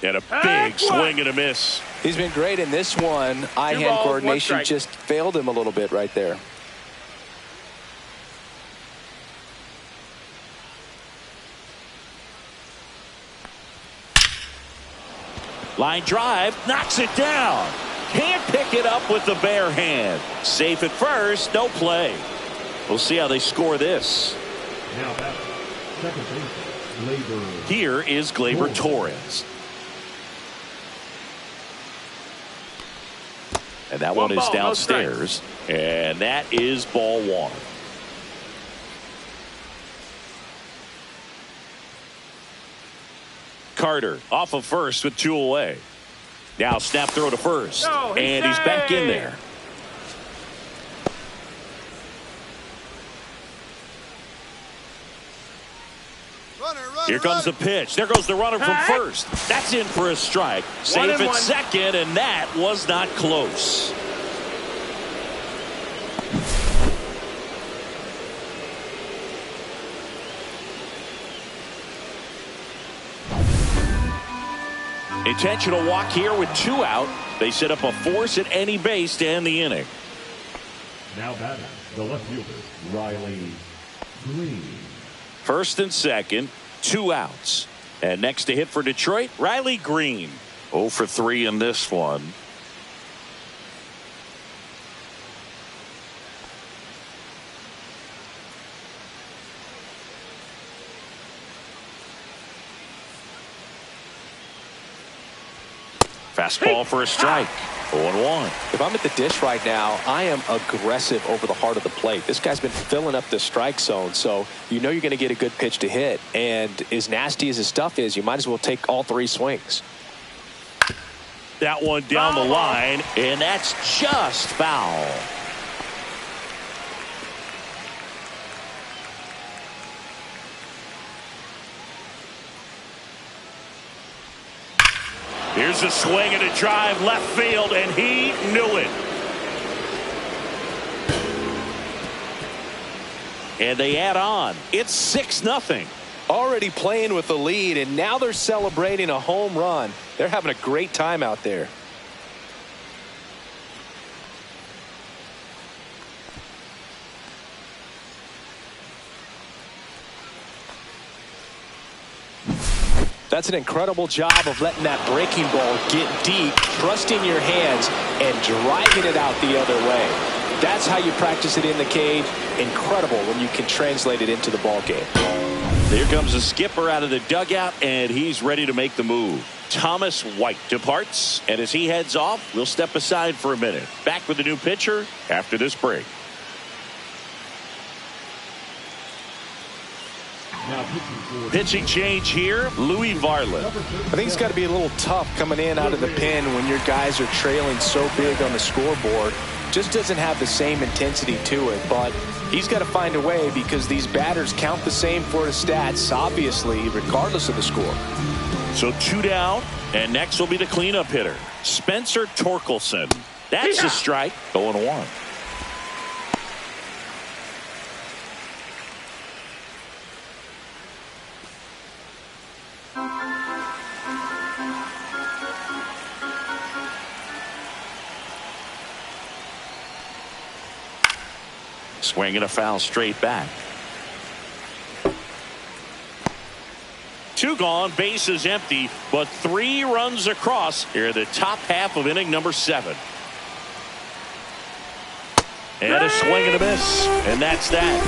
And a big swing and a miss. He's been great in this one. Eye-hand coordination just failed him a little bit right there. Line drive, knocks it down. Can't pick it up with the bare hand. Safe at first, no play. We'll see how they score this. Now batting, second baseman, Gleyber. Here is Gleyber Torres. And that one is downstairs. And that is ball 1. Carter off of first with 2 away. Now snap throw to first. And he's back in there. Here comes the pitch. There goes the runner from first. That's in for a strike. Safe at second, and that was not close. Intentional walk here with 2 out. They set up a force at any base to end the inning. Now batting, the left fielder, Riley Green. First and second, 2 outs. And next to hit for Detroit, Riley Green. 0 for 3 in this one. Fastball for a strike. 0-1. If I'm at the dish right now, I am aggressive over the heart of the plate. This guy's been filling up the strike zone, so you know you're going to get a good pitch to hit. And as nasty as his stuff is, you might as well take all 3 swings. That one down the line, and that's just foul. Here's a swing and a drive left field, and he knew it. and they add on. It's 6-0. Already playing with the lead, and now they're celebrating a home run. They're having a great time out there. That's an incredible job of letting that breaking ball get deep, trusting your hands, and driving it out the other way. That's how you practice it in the cage. Incredible when you can translate it into the ball game. Here comes the skipper out of the dugout, and he's ready to make the move. Thomas White departs, and as he heads off, we'll step aside for a minute. Back with a new pitcher after this break. Pitching change here, Louis Varland. I think it's got to be a little tough coming in out of the pen when your guys are trailing so big on the scoreboard. Just doesn't have the same intensity to it, but he's got to find a way because these batters count the same for his stats, obviously, regardless of the score. So 2 down, and next will be the cleanup hitter, Spencer Torkelson. That's a strike. 0-1. Swinging a foul straight back. 2 gone, bases empty, but 3 runs across here in the top half of inning number 7. And a swing and a miss, and that's that.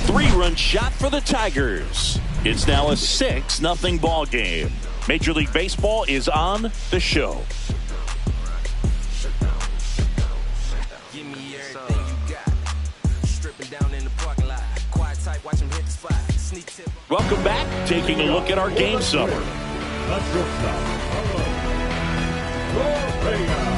3-run shot for the Tigers. It's now a 6-0 ball game. Major League Baseball is on the show. Welcome back. Taking a look at our game summer. The shortstop, Correa.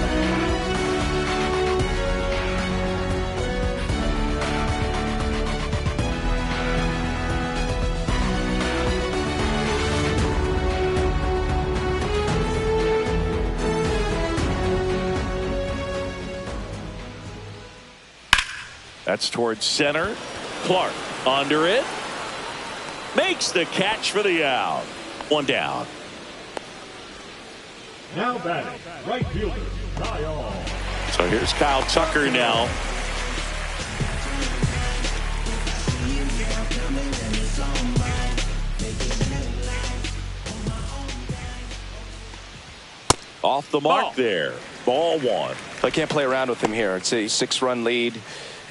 That's towards center. Clark under it. Makes the catch for the out. 1 down. Now batting, right fielder, Kyle. So here's Kyle Tucker now. Off the mark there. Ball 1. I can't play around with him here. It's a 6-run lead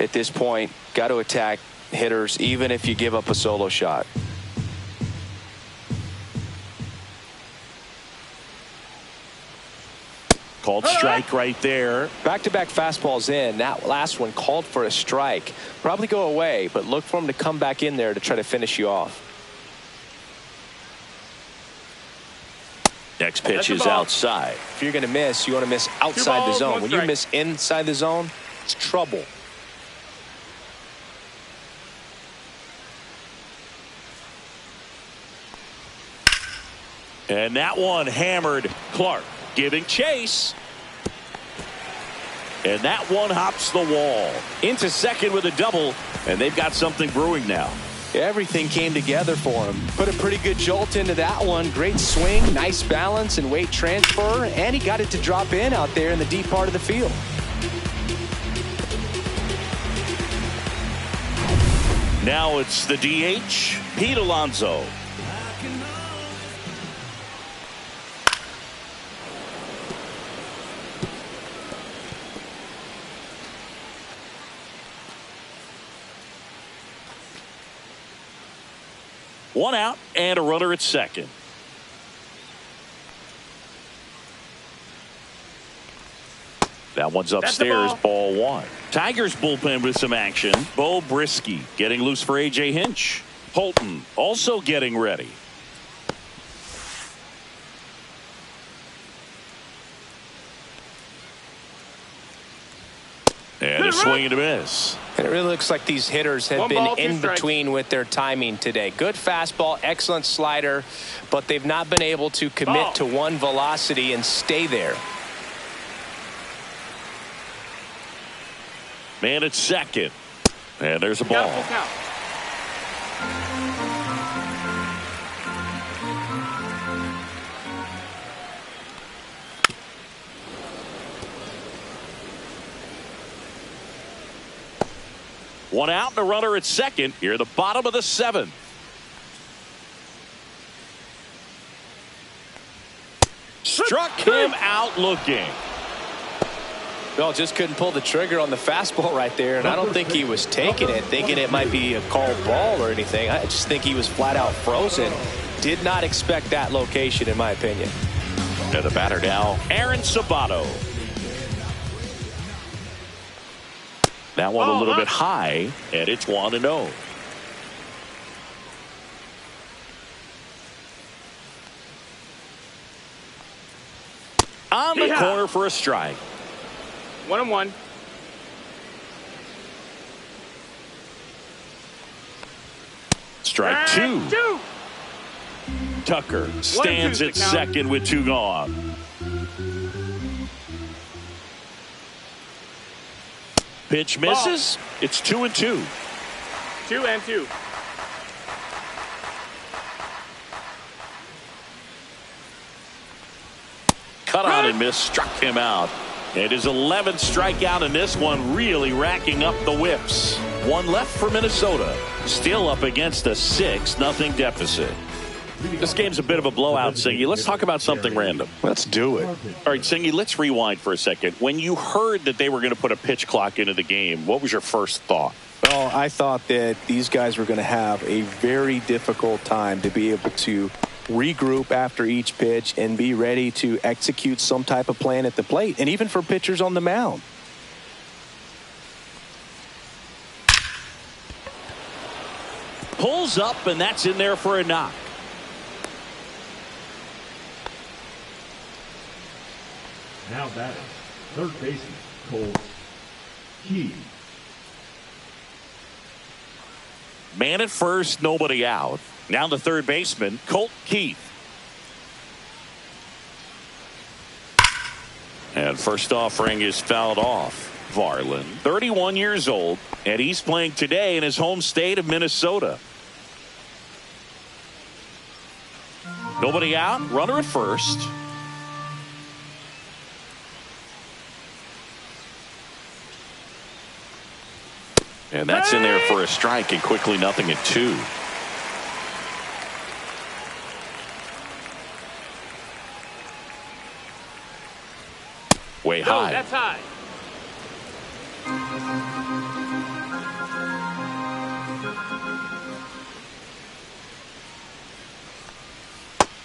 at this point. Got to attack hitters even if you give up a solo shot. Called strike right there. Back-to-back fastballs in. That last one called for a strike. Probably go away, but look for him to come back in there to try to finish you off. Next pitch is outside. If you're going to miss, you want to miss outside the zone. When you miss inside the zone, it's trouble. And that one hammered. Clark giving chase. And that one hops the wall. Into second with a double. And they've got something brewing now. Everything came together for him. Put a pretty good jolt into that one. Great swing, nice balance and weight transfer. And he got it to drop in out there in the deep part of the field. Now it's the DH, Pete Alonso. One out and a runner at second. That one's upstairs, ball 1. Tigers bullpen with some action. Bo Brisky getting loose for A.J. Hinch. Holton also getting ready. And a swing and a miss. And it really looks like these hitters have been in between with their timing today. Good fastball, excellent slider, but they've not been able to commit to one velocity and stay there. Man at second. And there's a ball. Full count. One out and a runner at second. Here, the bottom of the seventh. Struck him out looking. Well, just couldn't pull the trigger on the fastball right there, and I don't think he was taking it, thinking it might be a called ball or anything. I just think he was flat out frozen. Did not expect that location, in my opinion. And the batter now, Aaron Sabato. That one a little bit high, and it's 1-0. On the corner for a strike. 1-1. Strike two. Tucker stands at second with 2 gone. Pitch misses. It's 2-2. 2-2. Cut on and miss, struck him out. It is 11th strikeout in this one, really racking up the whiffs. One left for Minnesota. Still up against a 6-0 deficit. This game's a bit of a blowout, Singy. Let's talk about something random. Let's do it. All right, Singy, let's rewind for a second. When you heard that they were going to put a pitch clock into the game, what was your first thought? Well, I thought that these guys were going to have a very difficult time to be able to regroup after each pitch and be ready to execute some type of plan at the plate, and even for pitchers on the mound. Pulls up, and that's in there for a knock. Now batting, third baseman, Cole Keith. Man at first, nobody out. Now the third baseman, Colt Keith. And first offering is fouled off. Varland, 31 years old, and he's playing today in his home state of Minnesota. Nobody out, runner at first. And that's in there for a strike, and quickly 0-2. Way high. That's high.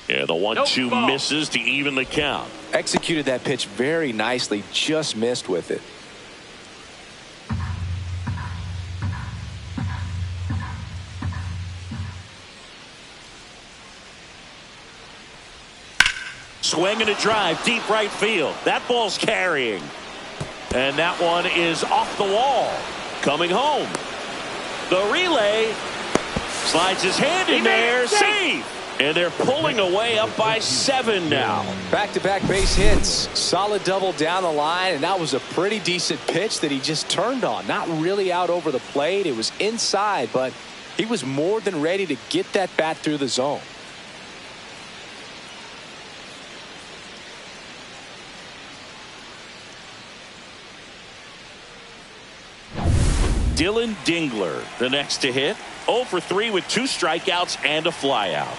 Yeah, the 1-2 misses to even the count. Executed that pitch very nicely, just missed with it. Swing and a drive, deep right field. That ball's carrying. And that one is off the wall. Coming home. The relay. Slides his hand in there. Save. And they're pulling away up by 7 now. Back-to-back base hits. Solid double down the line. And that was a pretty decent pitch that he just turned on. Not really out over the plate. It was inside, but he was more than ready to get that bat through the zone. Dylan Dingler, the next to hit. 0 for 3 with 2 strikeouts and a flyout.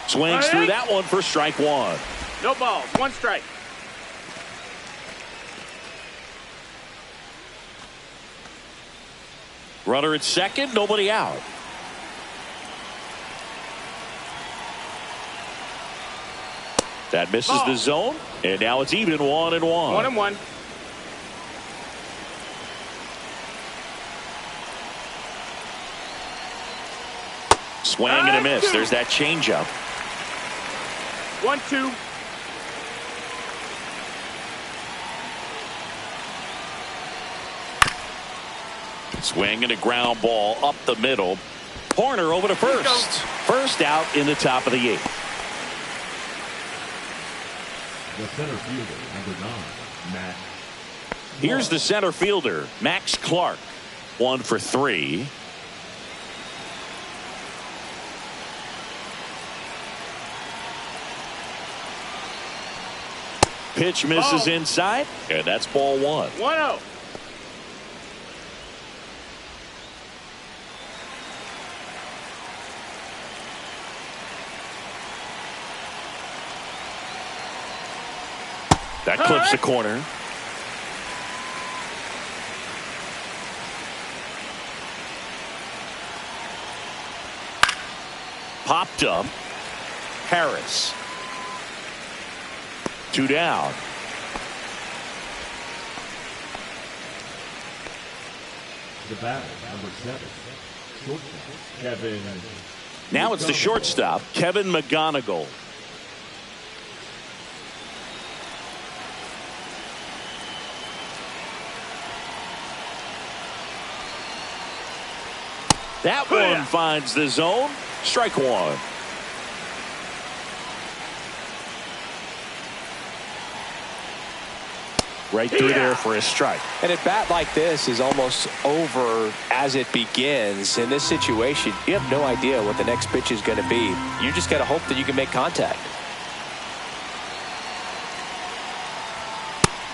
Swings through that one for strike 1. No balls, 1 strike. Runner at second, nobody out. That misses the zone, and now it's even 1-1. 1-1. Swing and a miss. There's that changeup. 1-2. Swing and a ground ball up the middle. Horner over to first. First out in the top of the 8th. The center fielder, number 9, Matt Here's the center fielder, Max Clark. 1 for 3. Pitch misses inside, and that's ball 1. 1-0. That clips the corner. Popped up. Harris. 2 down. The batter, number 7, shortstop, Kevin. Now it's the shortstop, Kevin McGonigal. That one finds the zone. Strike 1. Right through there for a strike. And a bat like this is almost over as it begins. In this situation, you have no idea what the next pitch is going to be. You just got to hope that you can make contact.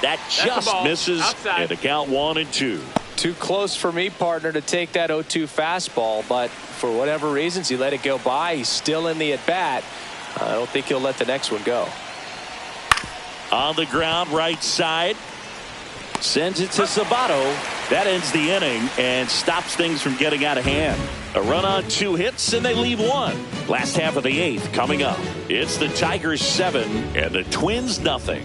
That just misses. Outside. And a count 1-2. Too close for me, partner, to take that 0-2 fastball, but for whatever reasons, he let it go by. He's still in the at-bat. I don't think he'll let the next one go. On the ground, right side. Sends it to Sabato. That ends the inning and stops things from getting out of hand. A run on 2 hits, and they leave 1. Last half of the 8th coming up. It's the Tigers 7 and the Twins nothing.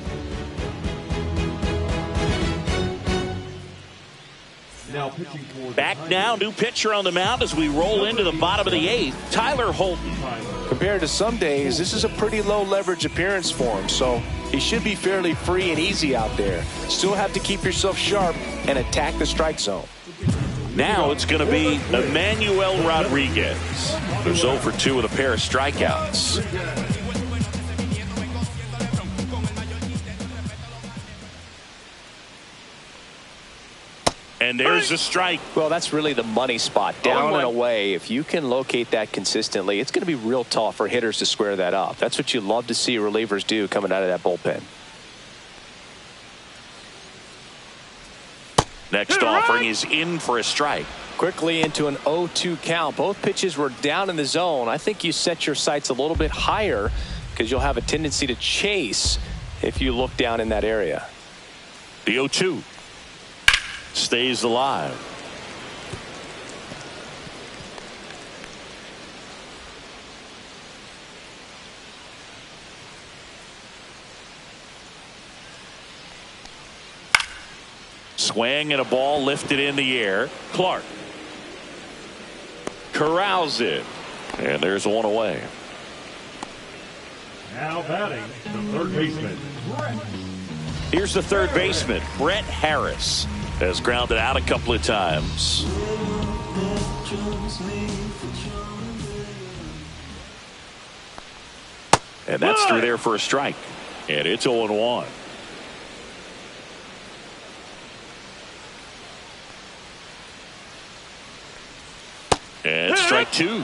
Now pitching for Back now, new pitcher on the mound as we roll into the bottom of the 8th. Tyler Holton. Compared to some days, this is a pretty low leverage appearance for him, so he should be fairly free and easy out there. Still have to keep yourself sharp and attack the strike zone. Now it's going to be Emmanuel Rodriguez, who's 0 for 2 with a pair of strikeouts. And there's a strike. Well, that's really the money spot, down and away. If you can locate that consistently, it's going to be real tough for hitters to square that up. That's what you love to see relievers do coming out of that bullpen. Next offering is in for a strike. Quickly into an 0-2 count. Both pitches were down in the zone. I think you set your sights a little bit higher because you'll have a tendency to chase if you look down in that area. The 0-2 stays alive. Swing and a ball lifted in the air. Clark corrals it, and there's one away. now batting the third baseman, Brett. Here's the third baseman, Brett Harris, has grounded out a couple of times. And that's through there for a strike. And it's 0-1. And strike 2.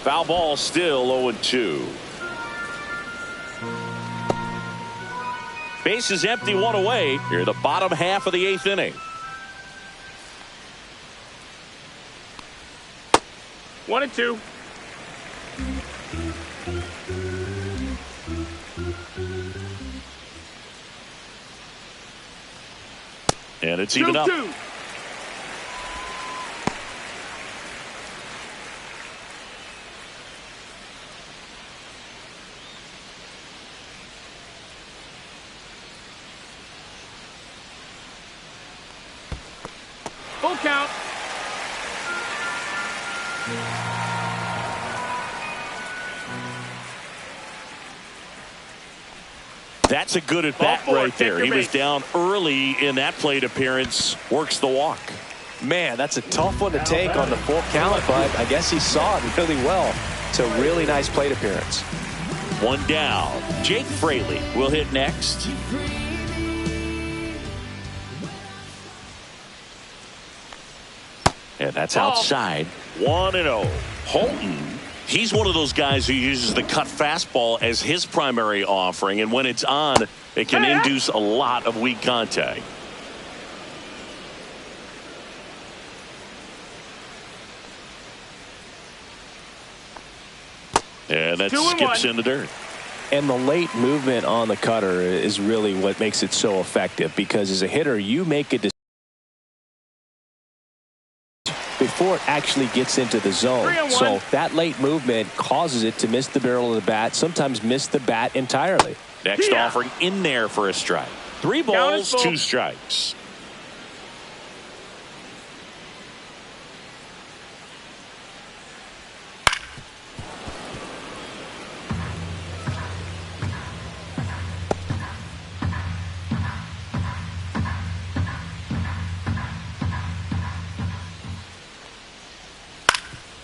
Foul ball, still 0-2. Base is empty, one away. Here, the bottom half of the 8th inning. 1-2. And it's even up. 2-2. Full count. That's a good at bat right there. He was down early in that plate appearance. Works the walk. Man, that's a tough one to take on the full count, but I guess he saw it really well. It's a really nice plate appearance. One down. Jake Fraley will hit next. And that's outside. 1-0. Holton, he's one of those guys who uses the cut fastball as his primary offering, and when it's on, it can induce a lot of weak contact. And that skips in the dirt. And the late movement on the cutter is really what makes it so effective, because as a hitter, you make a decision before it actually gets into the zone. So that late movement causes it to miss the barrel of the bat, sometimes miss the bat entirely. Next offering in there for a strike. 3 balls, 2 strikes.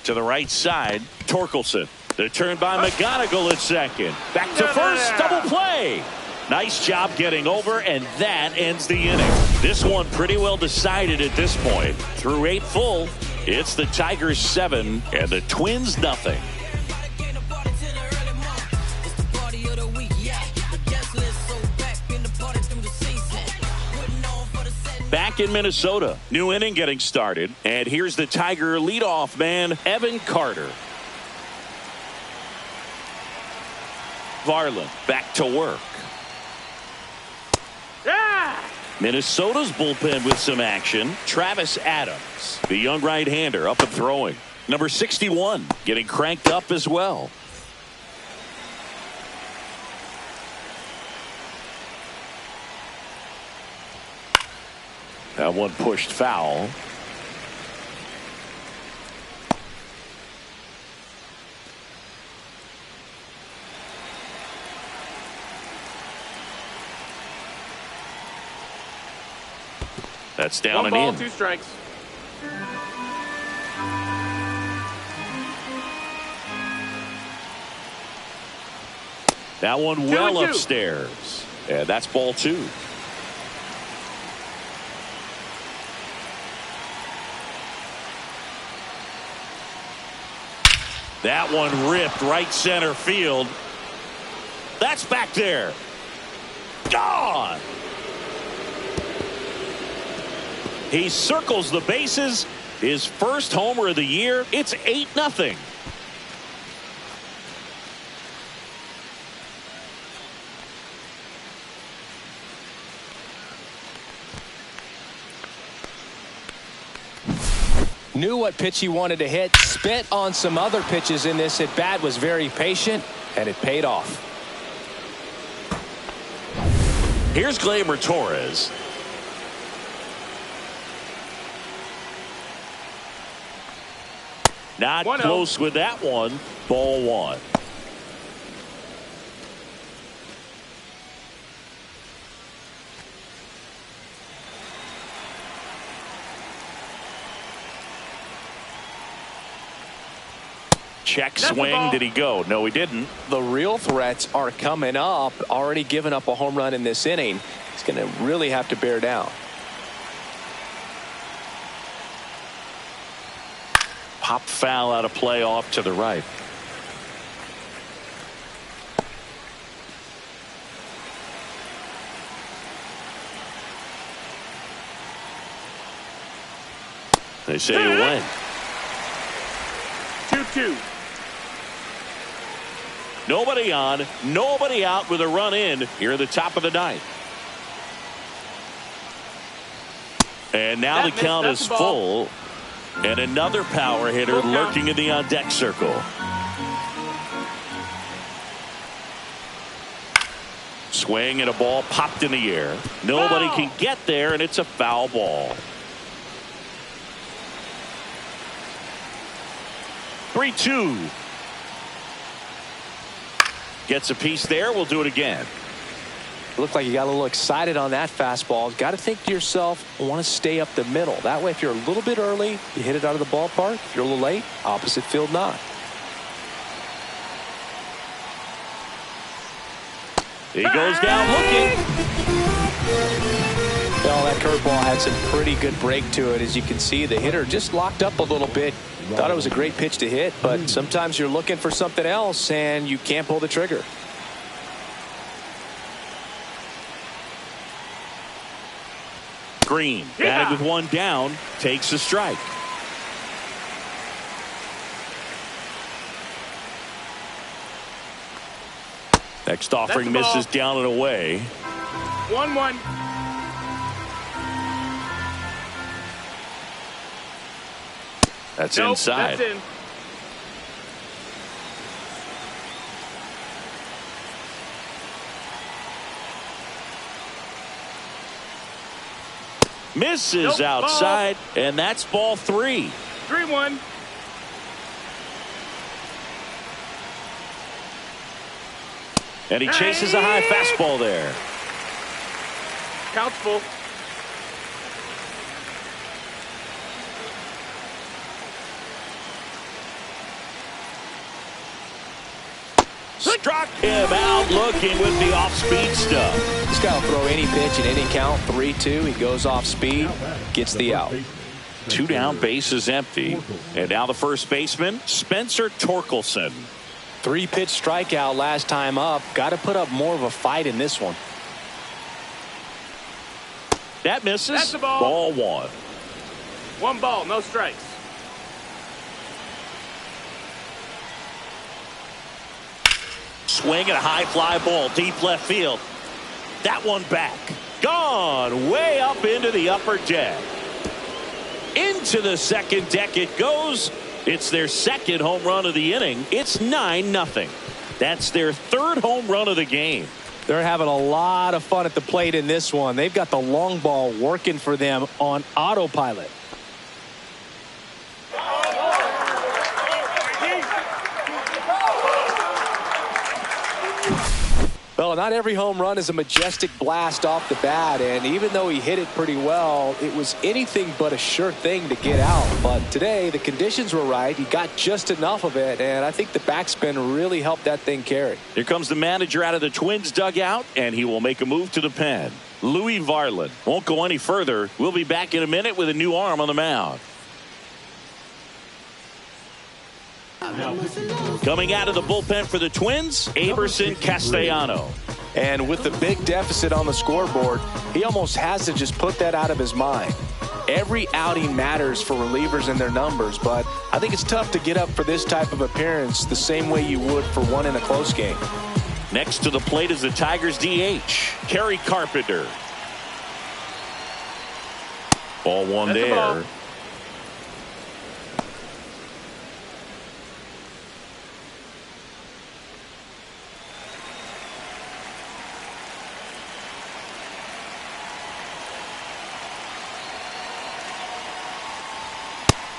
To the right side, Torkelson. The turn by McGonigal at second. Back to first, double play. Nice job getting over, and that ends the inning. This one pretty well decided at this point. Through 8 full, it's the Tigers 7 and the Twins nothing. Back in Minnesota, new inning getting started, and here's the Tiger leadoff man, Evan Carter. Varland back to work. Minnesota's bullpen with some action. Travis Adams, the young right-hander, up and throwing. Number 61 getting cranked up as well. That one pushed foul. That's down 1 and ball, in. 2 strikes. That one well upstairs. And that's ball 2. That one ripped right center field. That's back there. Gone. He circles the bases. His first homer of the year. It's 8-0. Knew what pitch he wanted to hit, spit on some other pitches in this at bat, was very patient, and it paid off. Here's Gleyber Torres. Not close with that one. Ball 1. Check swing. Did he go? No, he didn't. The real threats are coming up. Already given up a home run in this inning. He's going to really have to bear down. Pop foul out of play off to the right. They say you win. 2-2. Nobody on, nobody out with a run in here at the top of the 9th. And now the count is full. And another power hitter lurking in the on-deck circle. Swing and a ball popped in the air. Nobody can get there, and it's a foul ball. 3-2. Gets a piece there. We'll do it again. Looked like you got a little excited on that fastball. Got to think to yourself, I want to stay up the middle. That way, if you're a little bit early, you hit it out of the ballpark. If you're a little late, opposite field not. He goes down looking. Well, that curveball had some pretty good break to it. As you can see, the hitter just locked up a little bit. Thought it was a great pitch to hit, but sometimes you're looking for something else and you can't pull the trigger. Green, batted with one down, takes a strike. Next offering misses down and away. 1-1. That's Nope, inside. That's in. Misses outside, and that's ball 3. 3-1. And he chases a high fastball there. Count's full. Struck him out looking with the off-speed stuff. This guy will throw any pitch at any count. 3-2. He goes off speed, gets the out. 2 down, base is empty. And now the first baseman, Spencer Torkelson. 3-pitch strikeout last time up. Got to put up more of a fight in this one. That misses. That's the ball. Ball 1. 1 ball, no strikes. Swing and a high fly ball deep left field. That one back. Gone way up into the upper deck. Into the second deck it goes. It's their second home run of the inning. It's 9-0. That's their third home run of the game. They're having a lot of fun at the plate in this one. They've got the long ball working for them on autopilot. Well, not every home run is a majestic blast off the bat, and even though he hit it pretty well, it was anything but a sure thing to get out. But today, the conditions were right. He got just enough of it, and I think the backspin really helped that thing carry. Here comes the manager out of the Twins dugout, and he will make a move to the pen. Louis Varland won't go any further. We'll be back in a minute with a new arm on the mound. Coming out of the bullpen for the Twins, Aberson Castellano. And with the big deficit on the scoreboard, he almost has to just put that out of his mind. Every outing matters for relievers and their numbers, but I think it's tough to get up for this type of appearance the same way you would for one in a close game. Next to the plate is the Tigers DH, Kerry Carpenter. Ball 1 That's there. a ball.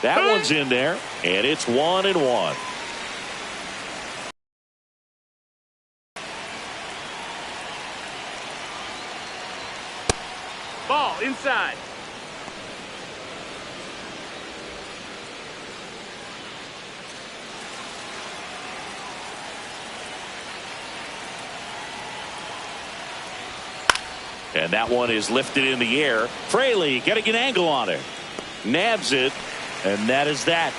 That one's in there, and it's 1-1. Ball inside. And that one is lifted in the air. Fraley getting an angle on it. Nabs it, and that is that.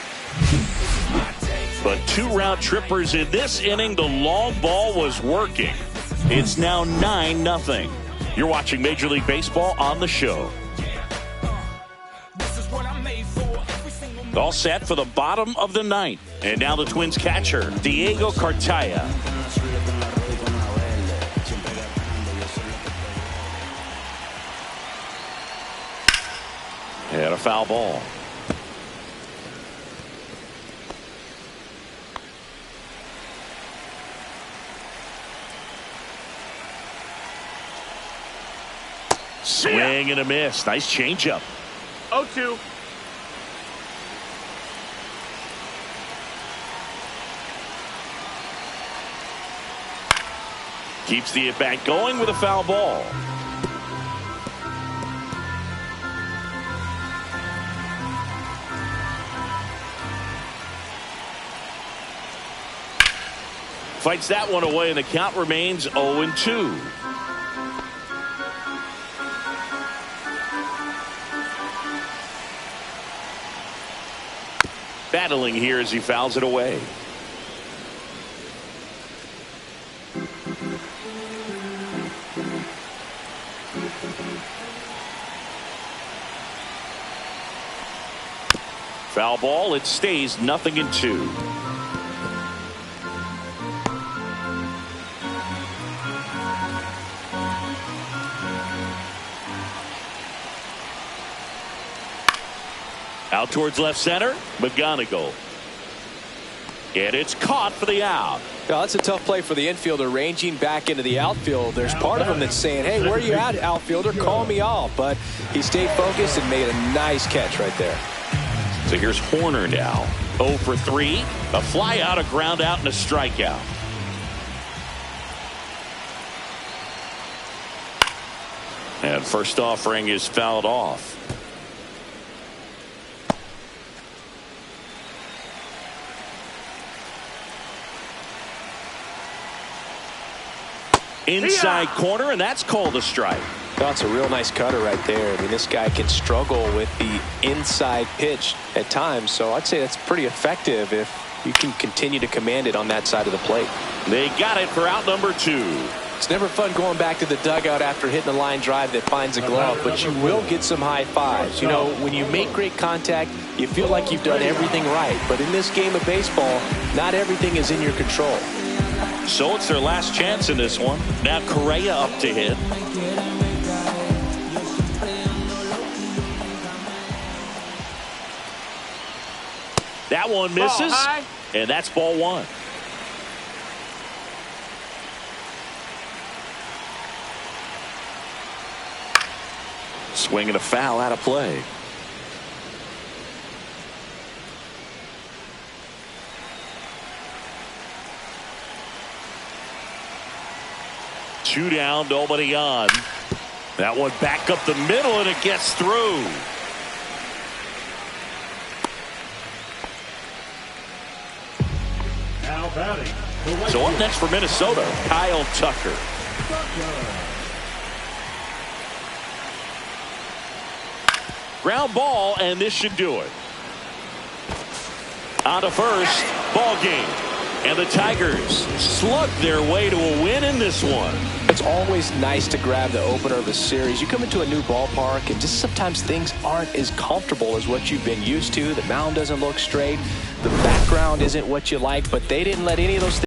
But 2 round trippers in this inning. The long ball was working. It's now 9-0. You're watching Major League Baseball on the show. All set for the bottom of the 9th. And now the Twins catcher, Diego Cartaya. And a foul ball. Swing and a miss. Nice changeup. 0-2. Keeps the at-bat going with a foul ball. Fights that one away, and the count remains 0-2. Battling here as he fouls it away. Foul ball. It stays 0-2. Out towards left center, McGonigal. And it's caught for the out. Now, that's a tough play for the infielder, ranging back into the outfield. There's part of him that's saying, hey, where are you at, outfielder? Call me off. But he stayed focused and made a nice catch right there. So here's Horner now. 0 for 3. A fly out, a ground out, and a strikeout. And first offering is fouled off. Inside corner, and that's called a strike. That's a real nice cutter right there. I mean, this guy can struggle with the inside pitch at times, so I'd say that's pretty effective if you can continue to command it on that side of the plate. They got it for out number 2. It's never fun going back to the dugout after hitting a line drive that finds a glove, but you will get some high fives. You know, when you make great contact, you feel like you've done everything right. But in this game of baseball, not everything is in your control. So it's their last chance in this one. Now Correa up to hit. That one misses, and that's ball 1. Swinging a foul out of play. Two down, nobody on. That one back up the middle, and it gets through. Now batting. So up next for Minnesota, Kyle Tucker. Ground ball, and this should do it. On to first, ball game. And the Tigers slug their way to a win in this one. It's always nice to grab the opener of a series. You come into a new ballpark, and just sometimes things aren't as comfortable as what you've been used to. The mound doesn't look straight. The background isn't what you like, but they didn't let any of those things